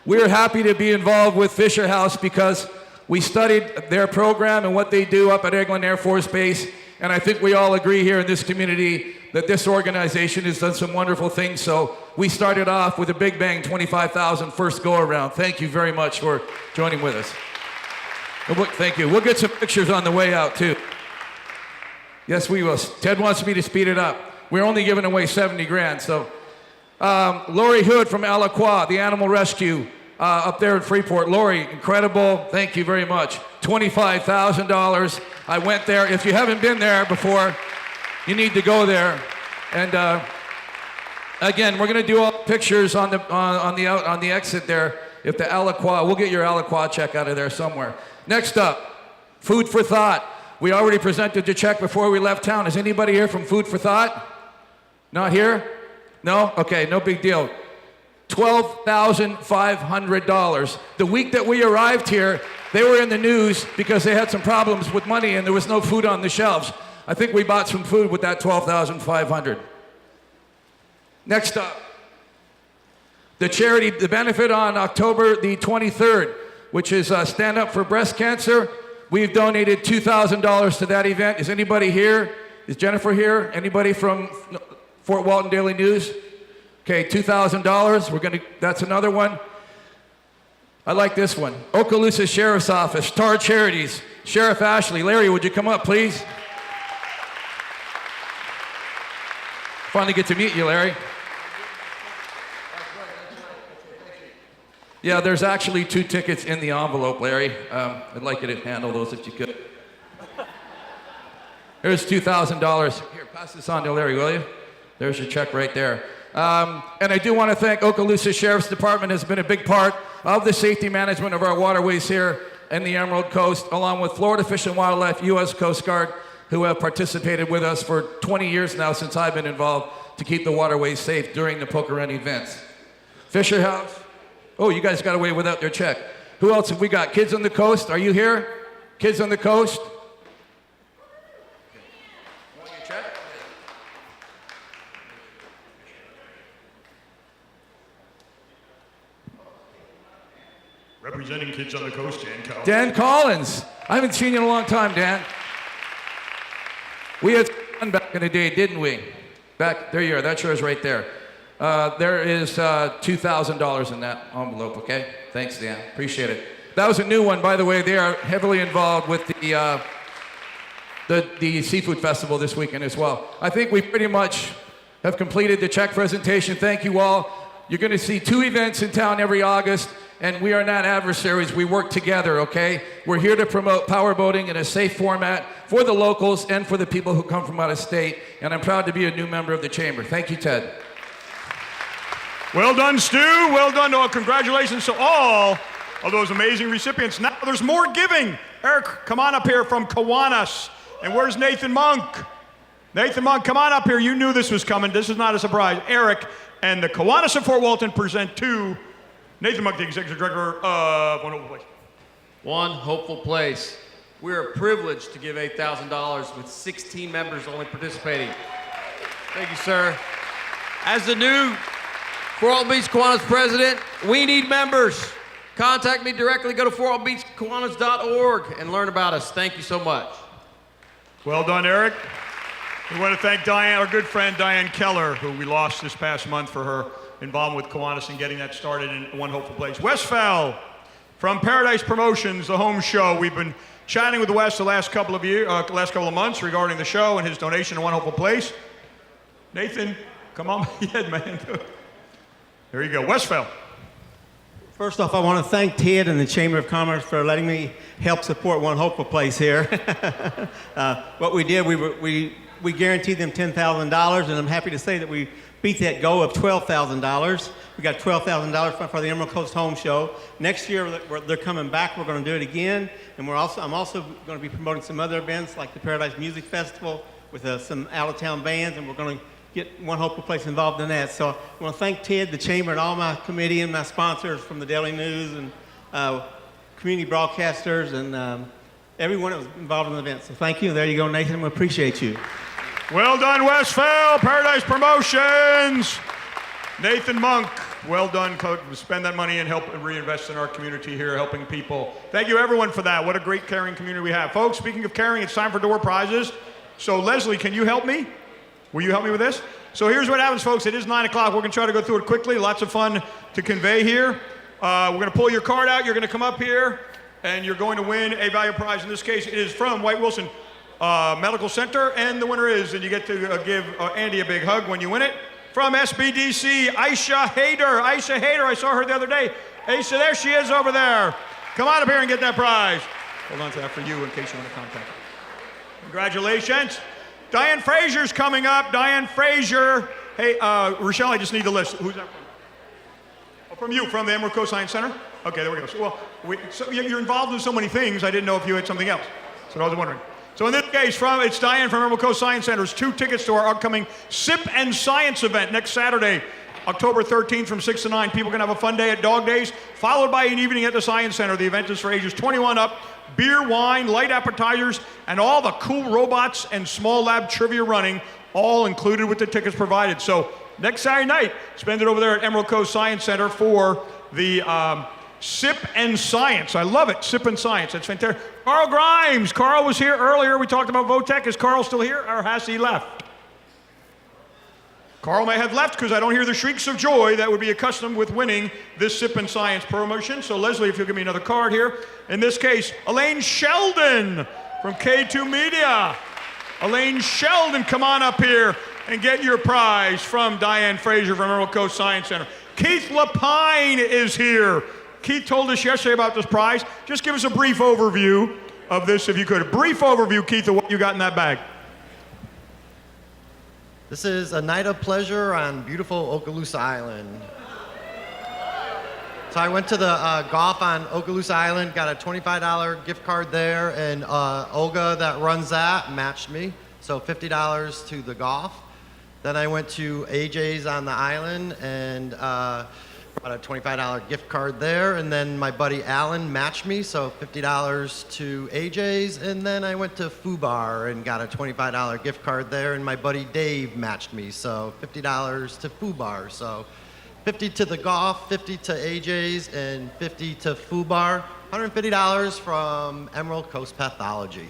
We're happy to be involved with Fisher House because we studied their program and what they do up at Eglin Air Force Base, and I think we all agree here in this community that this organization has done some wonderful things. So we started off with a big bang, 25,000 first go around. Thank you very much for joining with us. Thank you. We'll get some pictures on the way out too. Yes, we will. Ted wants me to speed it up. We're only giving away 70 grand. So Lori Hood from Alaqua, the animal rescue up there in Freeport. Lori, incredible. Thank you very much. $25,000. I went there. If you haven't been there before, you need to go there. And again, we're going to do all the pictures on the exit there. If the Alaqua, we'll get your Alaqua check out of there somewhere. Next up, Food for Thought. We already presented the check before we left town. Is anybody here from Food for Thought? Not here? No? Okay, no big deal. $12,500. The week that we arrived here, they were in the news because they had some problems with money and there was no food on the shelves. I think we bought some food with that $12,500. Next up, the charity, the benefit on October the 23rd, which is Stand Up for Breast Cancer. We've donated $2,000 to that event. Is anybody here? Is Jennifer here? Anybody from Fort Walton Daily News? Okay, $2,000. That's another one. I like this one. Okaloosa Sheriff's Office, Star Charities. Sheriff Ashley. Larry, would you come up, please? Finally get to meet you, Larry. Yeah, there's actually 2 tickets in the envelope, Larry. I'd like you to handle those if you could. Here's $2,000. Here, pass this on to Larry, will you? There's your check right there. And I do want to thank Okaloosa Sheriff's Department has been a big part of the safety management of our waterways here in the Emerald Coast, along with Florida Fish and Wildlife, U.S. Coast Guard, who have participated with us for 20 years now since I've been involved to keep the waterways safe during the poker run events. Fisher House. Oh, you guys got away without their check. Who else have we got? Kids on the Coast, are you here? Kids on the Coast? Want your check? Representing Kids on the Coast, Dan Collins. Dan Collins. I haven't seen you in a long time, Dan. We had fun back in the day, didn't we? Back, there you are, that's yours right there. There is $2,000 in that envelope, okay? Thanks, Dan. Appreciate it. That was a new one, by the way. They are heavily involved with the Seafood Festival this weekend as well. I think we pretty much have completed the check presentation. Thank you all. You're going to see 2 events in town every August, and we are not adversaries. We work together, okay? We're here to promote power boating in a safe format for the locals and for the people who come from out of state, and I'm proud to be a new member of the Chamber. Thank you, Ted. Well done, Stu. Well done to all. Congratulations to all of those amazing recipients. Now there's more giving. Eric, come on up here from Kiwanis. And where's Nathan Monk? Nathan Monk, come on up here. You knew this was coming. This is not a surprise. Eric and the Kiwanis of Fort Walton present to Nathan Monk, the Executive Director of One Hopeful Place. One Hopeful Place. We are privileged to give $8,000 with 16 members only participating. Thank you, sir. As the new Fort Walton Beach Kiwanis president, we need members. Contact me directly. Go to fortwaltonbeachkiwanis.org and learn about us. Thank you so much. Well done, Eric. We want to thank Diane, our good friend Diane Keller, who we lost this past month for her involvement with Kiwanis and getting that started in One Hopeful Place. Westfall from Paradise Promotions, the home show. We've been chatting with Wes the last couple of months regarding the show and his donation to One Hopeful Place. Nathan, come on ahead, man. There you go, Westfall. First off, I want to thank Ted and the Chamber of Commerce for letting me help support One Hopeful Place here. What we did, we guaranteed them $10,000, and I'm happy to say that we beat that goal of $12,000. We got $12,000 for the Emerald Coast Home Show. Next year, they're coming back. We're going to do it again, and I'm also going to be promoting some other events like the Paradise Music Festival with some out-of-town bands, and we're going to get One Hopeful Place involved in that. So I want to thank Ted, the Chamber, and all my committee and my sponsors from the Daily News and community broadcasters and everyone that was involved in the event. So thank you. There you go, Nathan. We appreciate you. Well done, Westphal, Paradise Promotions. Nathan Monk, well done. Spend that money and help reinvest in our community here, helping people. Thank you, everyone, for that. What a great caring community we have. Folks, speaking of caring, it's time for door prizes. So, Leslie, can you help me? Will you help me with this? So here's what happens, folks. It is 9 o'clock. We're going to try to go through it quickly. Lots of fun to convey here. We're going to pull your card out. You're going to come up here, and you're going to win a value prize. In this case, it is from White Wilson Medical Center, and the winner is, and you get to give Andy a big hug when you win it, from SBDC, Aisha Hayder. Aisha Hayder, I saw her the other day. Aisha, there she is over there. Come on up here and get that prize. Hold on to that for you in case you want to contact her. Congratulations. Diane Frazier's coming up. Diane Frazier. Hey, Rochelle, I just need the list. Who's that from? Oh, from you, from the Emerald Coast Science Center? Okay, there we go. So, you're involved in so many things, I didn't know if you had something else. So I was wondering. So in this case, it's Diane from Emerald Coast Science Center's 2 tickets to our upcoming Sip and Science event next Saturday, October 13th from 6 to 9. People can have a fun day at Dog Days, followed by an evening at the Science Center. The event is for ages 21 up. Beer, wine, light appetizers, and all the cool robots and small lab trivia running, all included with the tickets provided. So next Saturday night, spend it over there at Emerald Coast Science Center for the Sip and Science. I love it, Sip and Science. That's fantastic. Carl Grimes. Carl was here earlier. We talked about Votech. Is Carl still here, or has he left? Carl may have left because I don't hear the shrieks of joy that would be accustomed with winning this Sip and Science promotion. So Leslie, if you'll give me another card here. In this case, Elaine Sheldon from K2 Media. Elaine Sheldon, come on up here and get your prize from Diane Frazier from Emerald Coast Science Center. Keith Lapine is here. Keith told us yesterday about this prize. Just give us a brief overview of this, if you could. A brief overview, Keith, of what you got in that bag. This is a night of pleasure on beautiful Okaloosa Island. So I went to the golf on Okaloosa Island, got a $25 gift card there, and Olga that runs that matched me, so $50 to the golf. Then I went to AJ's on the island and got a $25 gift card there, and then my buddy Alan matched me, so $50 to AJ's, and then I went to Fubar and got a $25 gift card there, and my buddy Dave matched me, so $50 to Fubar, so $50 to the golf, $50 to AJ's, and $50 to Fubar, $150 from Emerald Coast Pathology.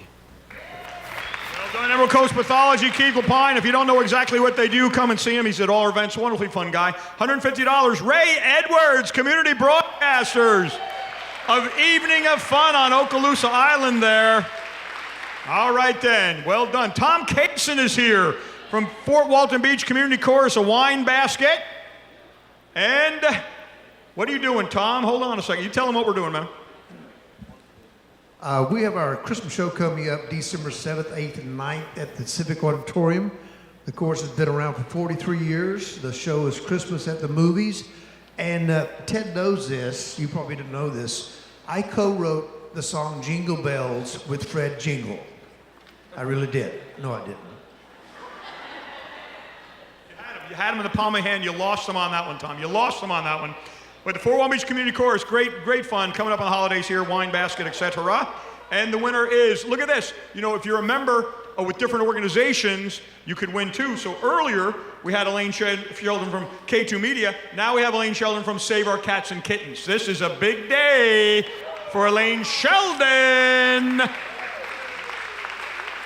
Well done, Emerald Coast Pathology, Keith Lapine. If you don't know exactly what they do, come and see him. He's at all our events. Wonderfully fun guy. $150. Ray Edwards, community broadcasters of Evening of Fun on Okaloosa Island there. All right then. Well done. Tom Cason is here from Fort Walton Beach Community Chorus, a wine basket. And what are you doing, Tom? Hold on a second. You tell them what we're doing, man. We have our Christmas show coming up December 7th, 8th, and 9th at the Civic Auditorium. The chorus has been around for 43 years. The show is Christmas at the Movies. And Ted knows this. You probably didn't know this. I co-wrote the song Jingle Bells with Fred Jingle. I really did. No, I didn't. You had him in the palm of your hand. You lost him on that one, Tom. You lost him on that one. But the Fort Walton Beach Community Chorus, great fun coming up on the holidays here, wine basket, etc. And the winner is, look at this. You know, if you're a member with different organizations, you could win too. So earlier, we had Elaine Sheldon from K2 Media. Now we have Elaine Sheldon from Save Our Cats and Kittens. This is a big day for Elaine Sheldon.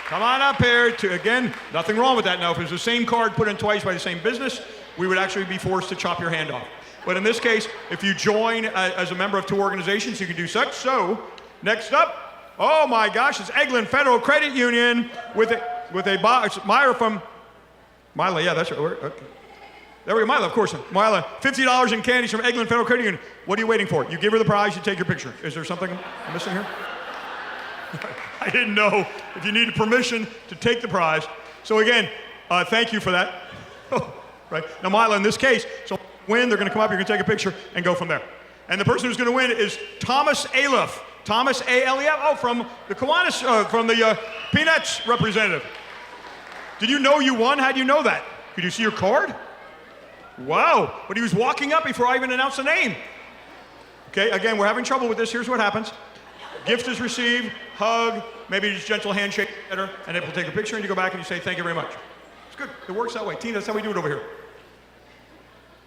Come on up here. Again, nothing wrong with that. Now, if it was the same card put in twice by the same business, we would actually be forced to chop your hand off. But in this case, if you join as a member of 2 organizations, you can do such. So, next up, oh my gosh, it's Eglin Federal Credit Union with a Myra from Mila. Yeah, that's right. Okay. There we go, Mila, of course. Mila, $50 in candies from Eglin Federal Credit Union. What are you waiting for? You give her the prize, you take your picture. Is there something I'm missing here? I didn't know if you needed permission to take the prize. So again, thank you for that. Right. Now, Mila, in this case, so when they're going to come up, you're going to take a picture and go from there. And the person who's going to win is Thomas Alef. Thomas A-L-E-F, from the Kiwanis, from the Peanuts representative. Did you know you won? How do you know that? Could you see your card? Wow, but he was walking up before I even announced the name. Okay, again, we're having trouble with this. Here's what happens. Gift is received, hug, maybe just gentle handshake, and then we'll take a picture and you go back and you say, thank you very much. It's good, it works that way. Tina, that's how we do it over here.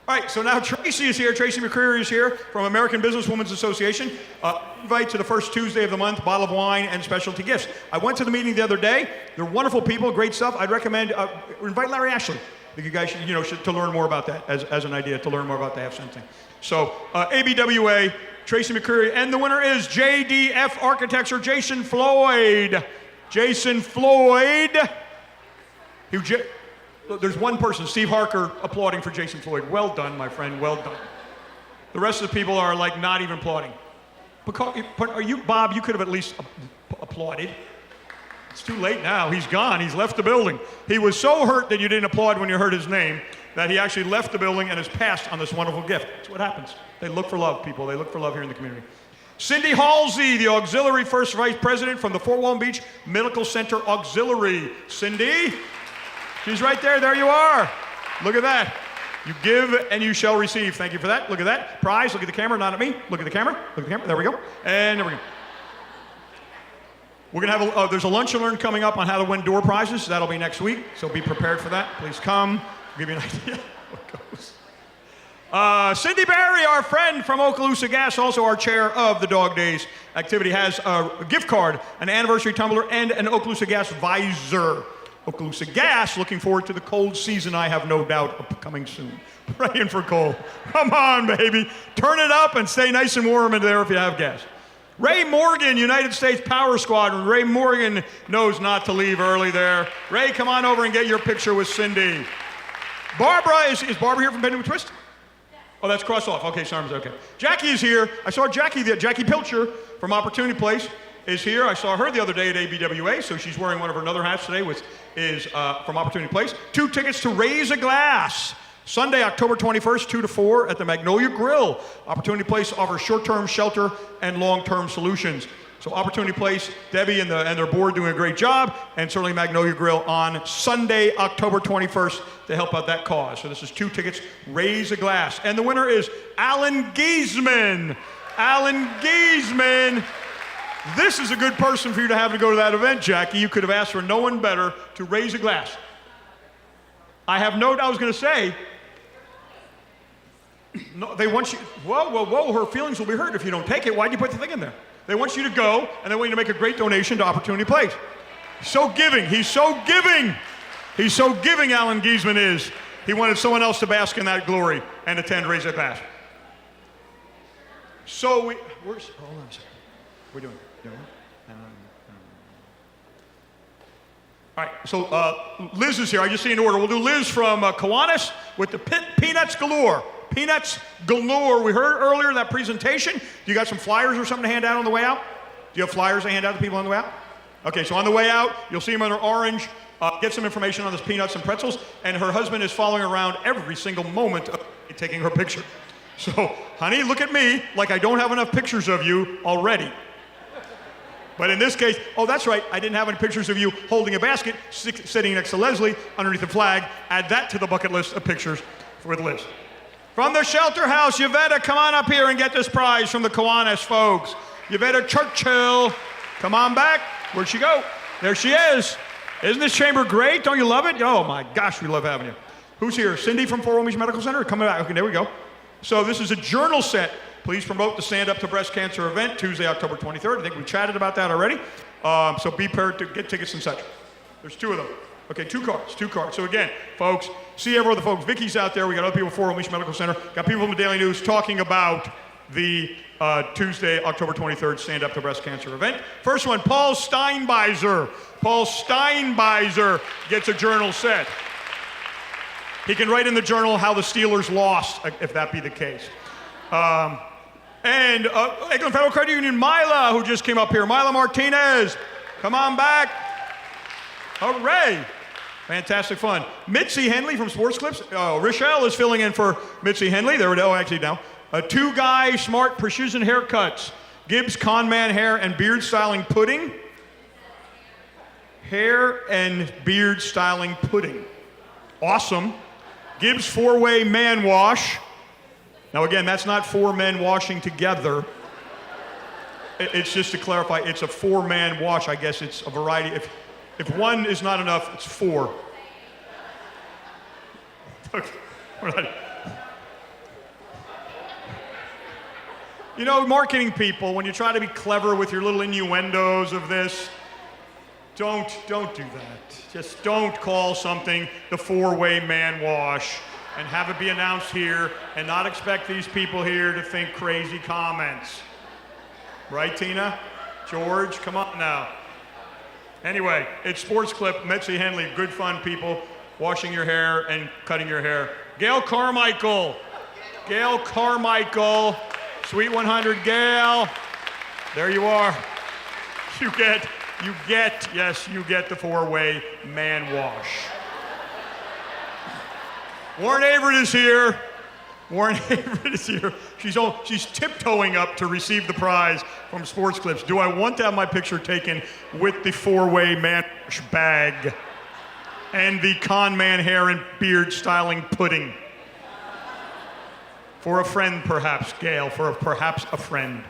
All right, so now Tracy is here. Tracy McCreary is here from American Businesswomen's Association. Invite to the first Tuesday of the month, bottle of wine and specialty gifts. I went to the meeting the other day. They're wonderful people, great stuff. I'd recommend, invite Larry Ashley. I think you guys should, to learn more about that, as an idea, to learn more about the have something. So, ABWA, Tracy McCreary, and the winner is JDF Architecture, Jason Floyd. Jason Floyd. There's one person, Steve Harker, applauding for Jason Floyd. Well done, my friend, well done. The rest of the people are like not even applauding. Bob, you could have at least applauded. It's too late now, he's gone, he's left the building. He was so hurt that you didn't applaud when you heard his name that he actually left the building and has passed on this wonderful gift. That's what happens. They look for love, people. They look for love here in the community. Cindy Halsey, the Auxiliary First Vice President from the Fort Walton Beach Medical Center Auxiliary. Cindy, she's right there. There you are. Look at that. You give and you shall receive. Thank you for that. Look at that. Prize. Look at the camera, not at me. Look at the camera. Look at the camera. There we go. And there we go. We're going to have there's a lunch and learn coming up on how to win door prizes. That'll be next week, so be prepared for that. Please come. I'll give you an idea what goes. Cindy Barry, our friend from Okaloosa Gas, also our chair of the Dog Days activity, has a gift card, an anniversary tumbler, and an Okaloosa Gas visor. Okaloosa Gas, looking forward to the cold season, I have no doubt, coming soon. Praying for cold. Come on, baby. Turn it up and stay nice and warm in there if you have gas. Ray Morgan, United States Power Squadron. Ray Morgan knows not to leave early there. Ray, come on over and get your picture with Cindy. Barbara, is Barbara here from Bend and Twist? Oh, that's cross off. Okay, sorry, okay. Jackie is here. I saw Jackie Pilcher from Opportunity Place is here. I saw her the other day at ABWA, so she's wearing one of her other hats today, which is from Opportunity Place. 2 tickets to Raise a Glass. Sunday, October 21st, 2 to 4 at the Magnolia Grill. Opportunity Place offers short-term shelter and long-term solutions. So Opportunity Place, Debbie and their board doing a great job, and certainly Magnolia Grill on Sunday, October 21st to help out that cause. So this is 2 tickets, Raise a Glass. And the winner is Alan Giesman. Alan Giesman. This is a good person for you to have to go to that event, Jackie. You could have asked for no one better to raise a glass. I have no doubt I was going to say, no, they want you, whoa, her feelings will be hurt if you don't take it. Why'd you put the thing in there? They want you to go, and they want you to make a great donation to Opportunity Place. So giving, he's so giving. He's so giving, Alan Giesman is. He wanted someone else to bask in that glory and attend Raise a Glass. So hold on a second. We're doing all right, so Liz is here. I just see an order. We'll do Liz from Kiwanis with the Peanuts Galore. Peanuts Galore. We heard earlier that presentation. Do you got some flyers or something to hand out on the way out? Do you have flyers to hand out to people on the way out? Okay, so on the way out, you'll see them in orange. Get some information on this Peanuts and Pretzels. And her husband is following around every single moment of taking her picture. So, honey, look at me like I don't have enough pictures of you already. But in this case, oh, that's right, I didn't have any pictures of you holding a basket, sitting next to Leslie underneath the flag. Add that to the bucket list of pictures with Liz. From the shelter house, Yvetta, come on up here and get this prize from the Kiwanis folks. Yvetta Churchill, come on back. Where'd she go? There she is. Isn't this chamber great? Don't you love it? Oh my gosh, we love having you. Who's here? Cindy from Fort Walton Beach Medical Center? Coming back. Okay, there we go. So this is a journal set. Please promote the Stand Up to Breast Cancer event, Tuesday, October 23rd. I think we chatted about that already. So be prepared to get tickets and such. There's 2 of them. Okay, 2 cards. So again, folks, see every other folks. Vicky's out there. We got other people from Fort Walton Beach Medical Center. Got people from the Daily News talking about the Tuesday, October 23rd Stand Up to Breast Cancer event. First one, Paul Steinbeiser. Paul Steinbeiser gets a journal set. He can write in the journal how the Steelers lost, if that be the case. And Eglin Federal Credit Union, Mila, who just came up here. Mila Martinez, come on back. Hooray. Fantastic fun. Mitzi Henley from Sports Clips. Rochelle is filling in for Mitzi Henley. There we go, actually now. Two Guy Smart Precision Haircuts. Gibbs Conman Hair and Beard Styling Pudding. Hair and Beard Styling Pudding. Awesome. Gibbs Four-Way Man Wash. Now again, that's not four men washing together. It's just to clarify, it's a four-man wash. I guess it's a variety. If one is not enough, it's four. Okay. You know, marketing people, when you try to be clever with your little innuendos of this, don't do that. Just don't call something the four-way man wash and have it be announced here and not expect these people here to think crazy comments. Right, Tina? George, come on now. Anyway, it's Sports Clip, Mitzi Henley, good fun people, washing your hair and cutting your hair. Gail Carmichael, Sweet 100 Gail. There you are. You get the four-way man wash. Warren Averett is here. She's tiptoeing up to receive the prize from Sports Clips. Do I want to have my picture taken with the four-way man wash bag and the con man hair and beard styling pudding? For a friend, perhaps, Gail, perhaps a friend.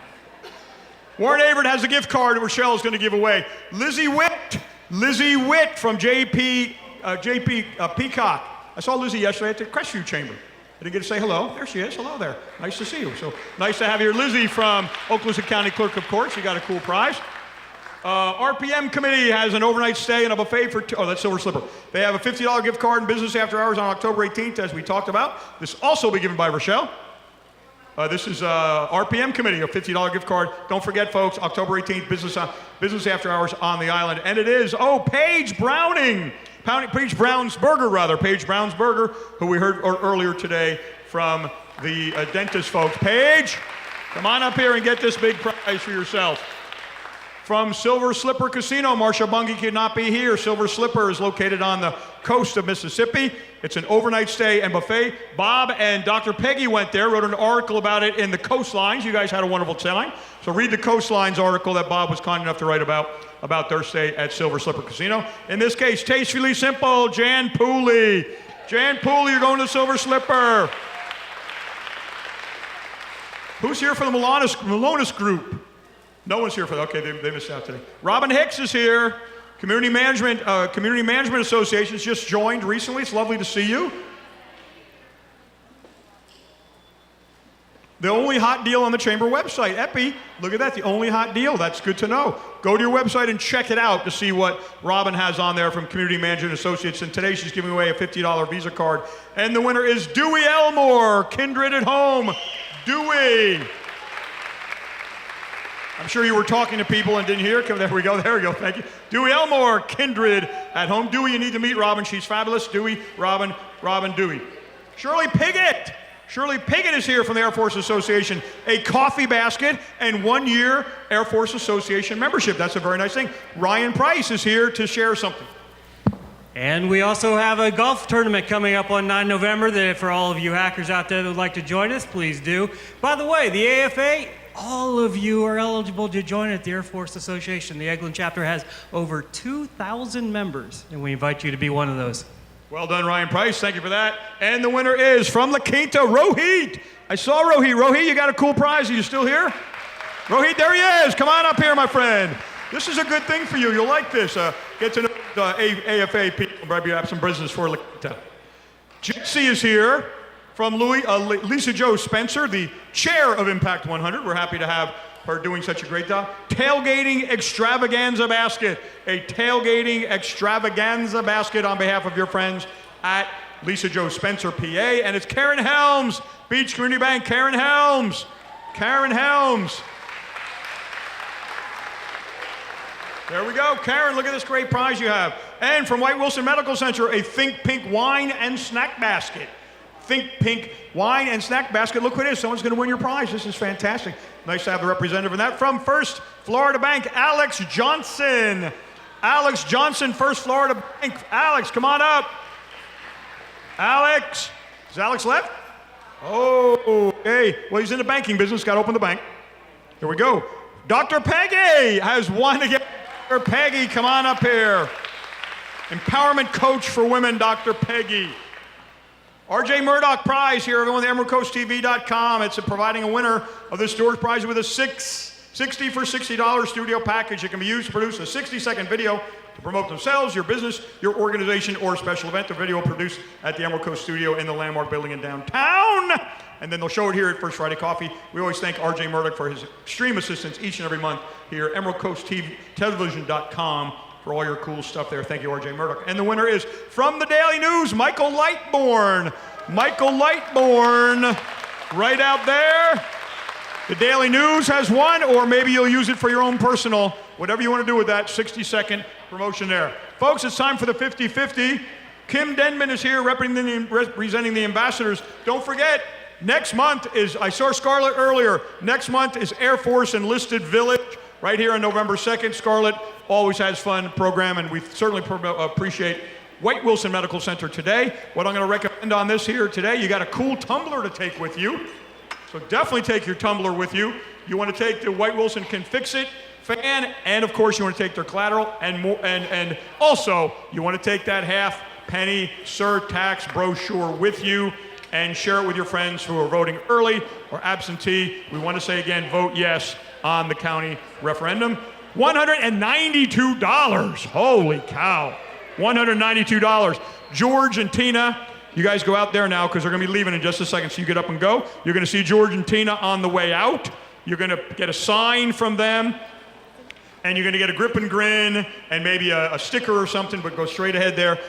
Warren Averett has a gift card that Rochelle is going to give away. Lizzie Witt from JP Peacock. I saw Lizzie yesterday at the Crestview Chamber. I didn't get to say hello. There she is. Hello there. Nice to see you. So nice to have you here. Lizzie from Okaloosa County Clerk of Courts. You got a cool prize. RPM Committee has an overnight stay and a buffet for that's Silver Slipper. They have a $50 gift card in business after hours on October 18th, as we talked about. This also will be given by Rochelle. This is RPM Committee, a $50 gift card. Don't forget, folks, October 18th, business after hours on the island. And it is, Paige Browning. Paige Brown's Burger, who we heard earlier today from the dentist folks. Paige, come on up here and get this big prize for yourself. From Silver Slipper Casino, Marcia Bungie could not be here. Silver Slipper is located on the coast of Mississippi. It's an overnight stay and buffet. Bob and Dr. Peggy went there, wrote an article about it in the Coastlines. You guys had a wonderful time. So read the Coastlines article that Bob was kind enough to write about their stay at Silver Slipper Casino. In this case, Tastefully Simple, Jan Pooley. Jan Pooley, you're going to Silver Slipper. Who's here for the Malonis group? No one's here for that. Okay, they missed out today. Robin Hicks is here. Community Management Association has just joined recently. It's lovely to see you. The only hot deal on the Chamber website. Epi, look at that, the only hot deal. That's good to know. Go to your website and check it out to see what Robin has on there from Community Management Associates. And today she's giving away a $50 Visa card. And the winner is Dewey Elmore, Kindred at Home. Dewey. I'm sure you were talking to people and didn't hear. There we go, thank you. Dewey Elmore, Kindred at Home. Dewey, you need to meet Robin. She's fabulous. Dewey, Robin, Dewey. Shirley Piggott is here from the Air Force Association. A coffee basket and 1 year Air Force Association membership. That's a very nice thing. Ryan Price is here to share something. And we also have a golf tournament coming up on 9 November that for all of you hackers out there that would like to join us, please do. By the way, the AFA, all of you are eligible to join at the Air Force Association. The Eglin chapter has over 2,000 members, and we invite you to be one of those. Well done, Ryan Price. Thank you for that. And the winner is from La Quinta, Rohit. I saw Rohit. Rohit, you got a cool prize. Are you still here? Rohit, there he is. Come on up here, my friend. This is a good thing for you. You'll like this. Get to know the AFA people. Maybe you have some business for La Quinta. Jesse is here from Lisa Jo Spencer, the chair of Impact 100. We're happy to have her doing such a great job. Tailgating Extravaganza Basket. A tailgating extravaganza basket on behalf of your friends at Lisa Jo Spencer, PA. And it's Karen Helms, Beach Community Bank. Karen Helms. There we go. Karen, look at this great prize you have. And from White Wilson Medical Center, a Think Pink wine and snack basket. Think Pink wine and snack basket. Look what it is. Someone's going to win your prize. This is fantastic. Nice to have the representative in that. From First Florida Bank, Alex Johnson. Alex Johnson, First Florida Bank. Alex, come on up. Alex. Is Alex left? Oh, okay. Well, he's in the banking business. Got to open the bank. Here we go. Dr. Peggy has won again. Dr. Peggy, come on up here. Empowerment coach for women, Dr. Peggy. RJ Murdoch Prize here, everyone, EmeraldCoastTV.com. It's providing a winner of this Doors Prize with a 60 for $60 studio package. It can be used to produce a 60-second video to promote themselves, your business, your organization, or special event. The video produced at the Emerald Coast Studio in the Landmark Building in downtown. And then they'll show it here at First Friday Coffee. We always thank RJ Murdoch for his extreme assistance each and every month here at EmeraldCoastTelevision.com for all your cool stuff there. Thank you, RJ Murdoch. And the winner is from the Daily News, Michael Lightbourne. Michael Lightbourne, right out there. The Daily News has won, or maybe you'll use it for your own personal, whatever you want to do with that 60-second promotion there. Folks, it's time for the 50-50. Kim Denman is here representing the ambassadors. Don't forget, next month is, I saw Scarlett earlier, next month is Air Force Enlisted Village, right here on November 2nd. Scarlett always has fun program, and we certainly appreciate White Wilson Medical Center today. What I'm going to recommend on this here today, you got a cool tumbler to take with you. So definitely take your tumbler with you. You want to take the White Wilson Can Fix It fan, and of course you want to take their collateral, and more, and also you want to take that half-penny surtax brochure with you and share it with your friends who are voting early or absentee. We want to say again, vote yes on the county referendum. $192. Holy cow. $192. George and Tina, you guys go out there now because they're going to be leaving in just a second, so you get up and go. You're going to see George and Tina on the way out. You're going to get a sign from them, and you're going to get a grip and grin and maybe a sticker or something, but go straight ahead there,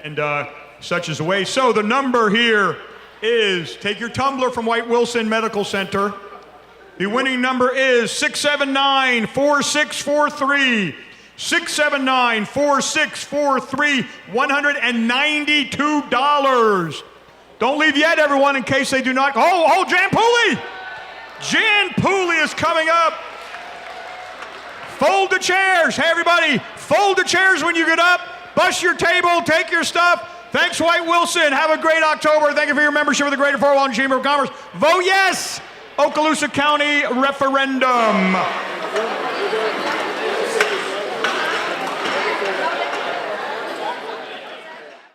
and such is the way. So the number here is, take your tumbler from White Wilson Medical Center. The winning number is 679-4643. 679-4643, $192. Don't leave yet, everyone, in case they do not. Oh, Jan Pooley! Jan Pooley is coming up. Fold the chairs. Hey, everybody, fold the chairs when you get up. Bust your table, take your stuff. Thanks, White Wilson. Have a great October. Thank you for your membership of the Greater Fort Walton Chamber of Commerce. Vote yes, Okaloosa County referendum.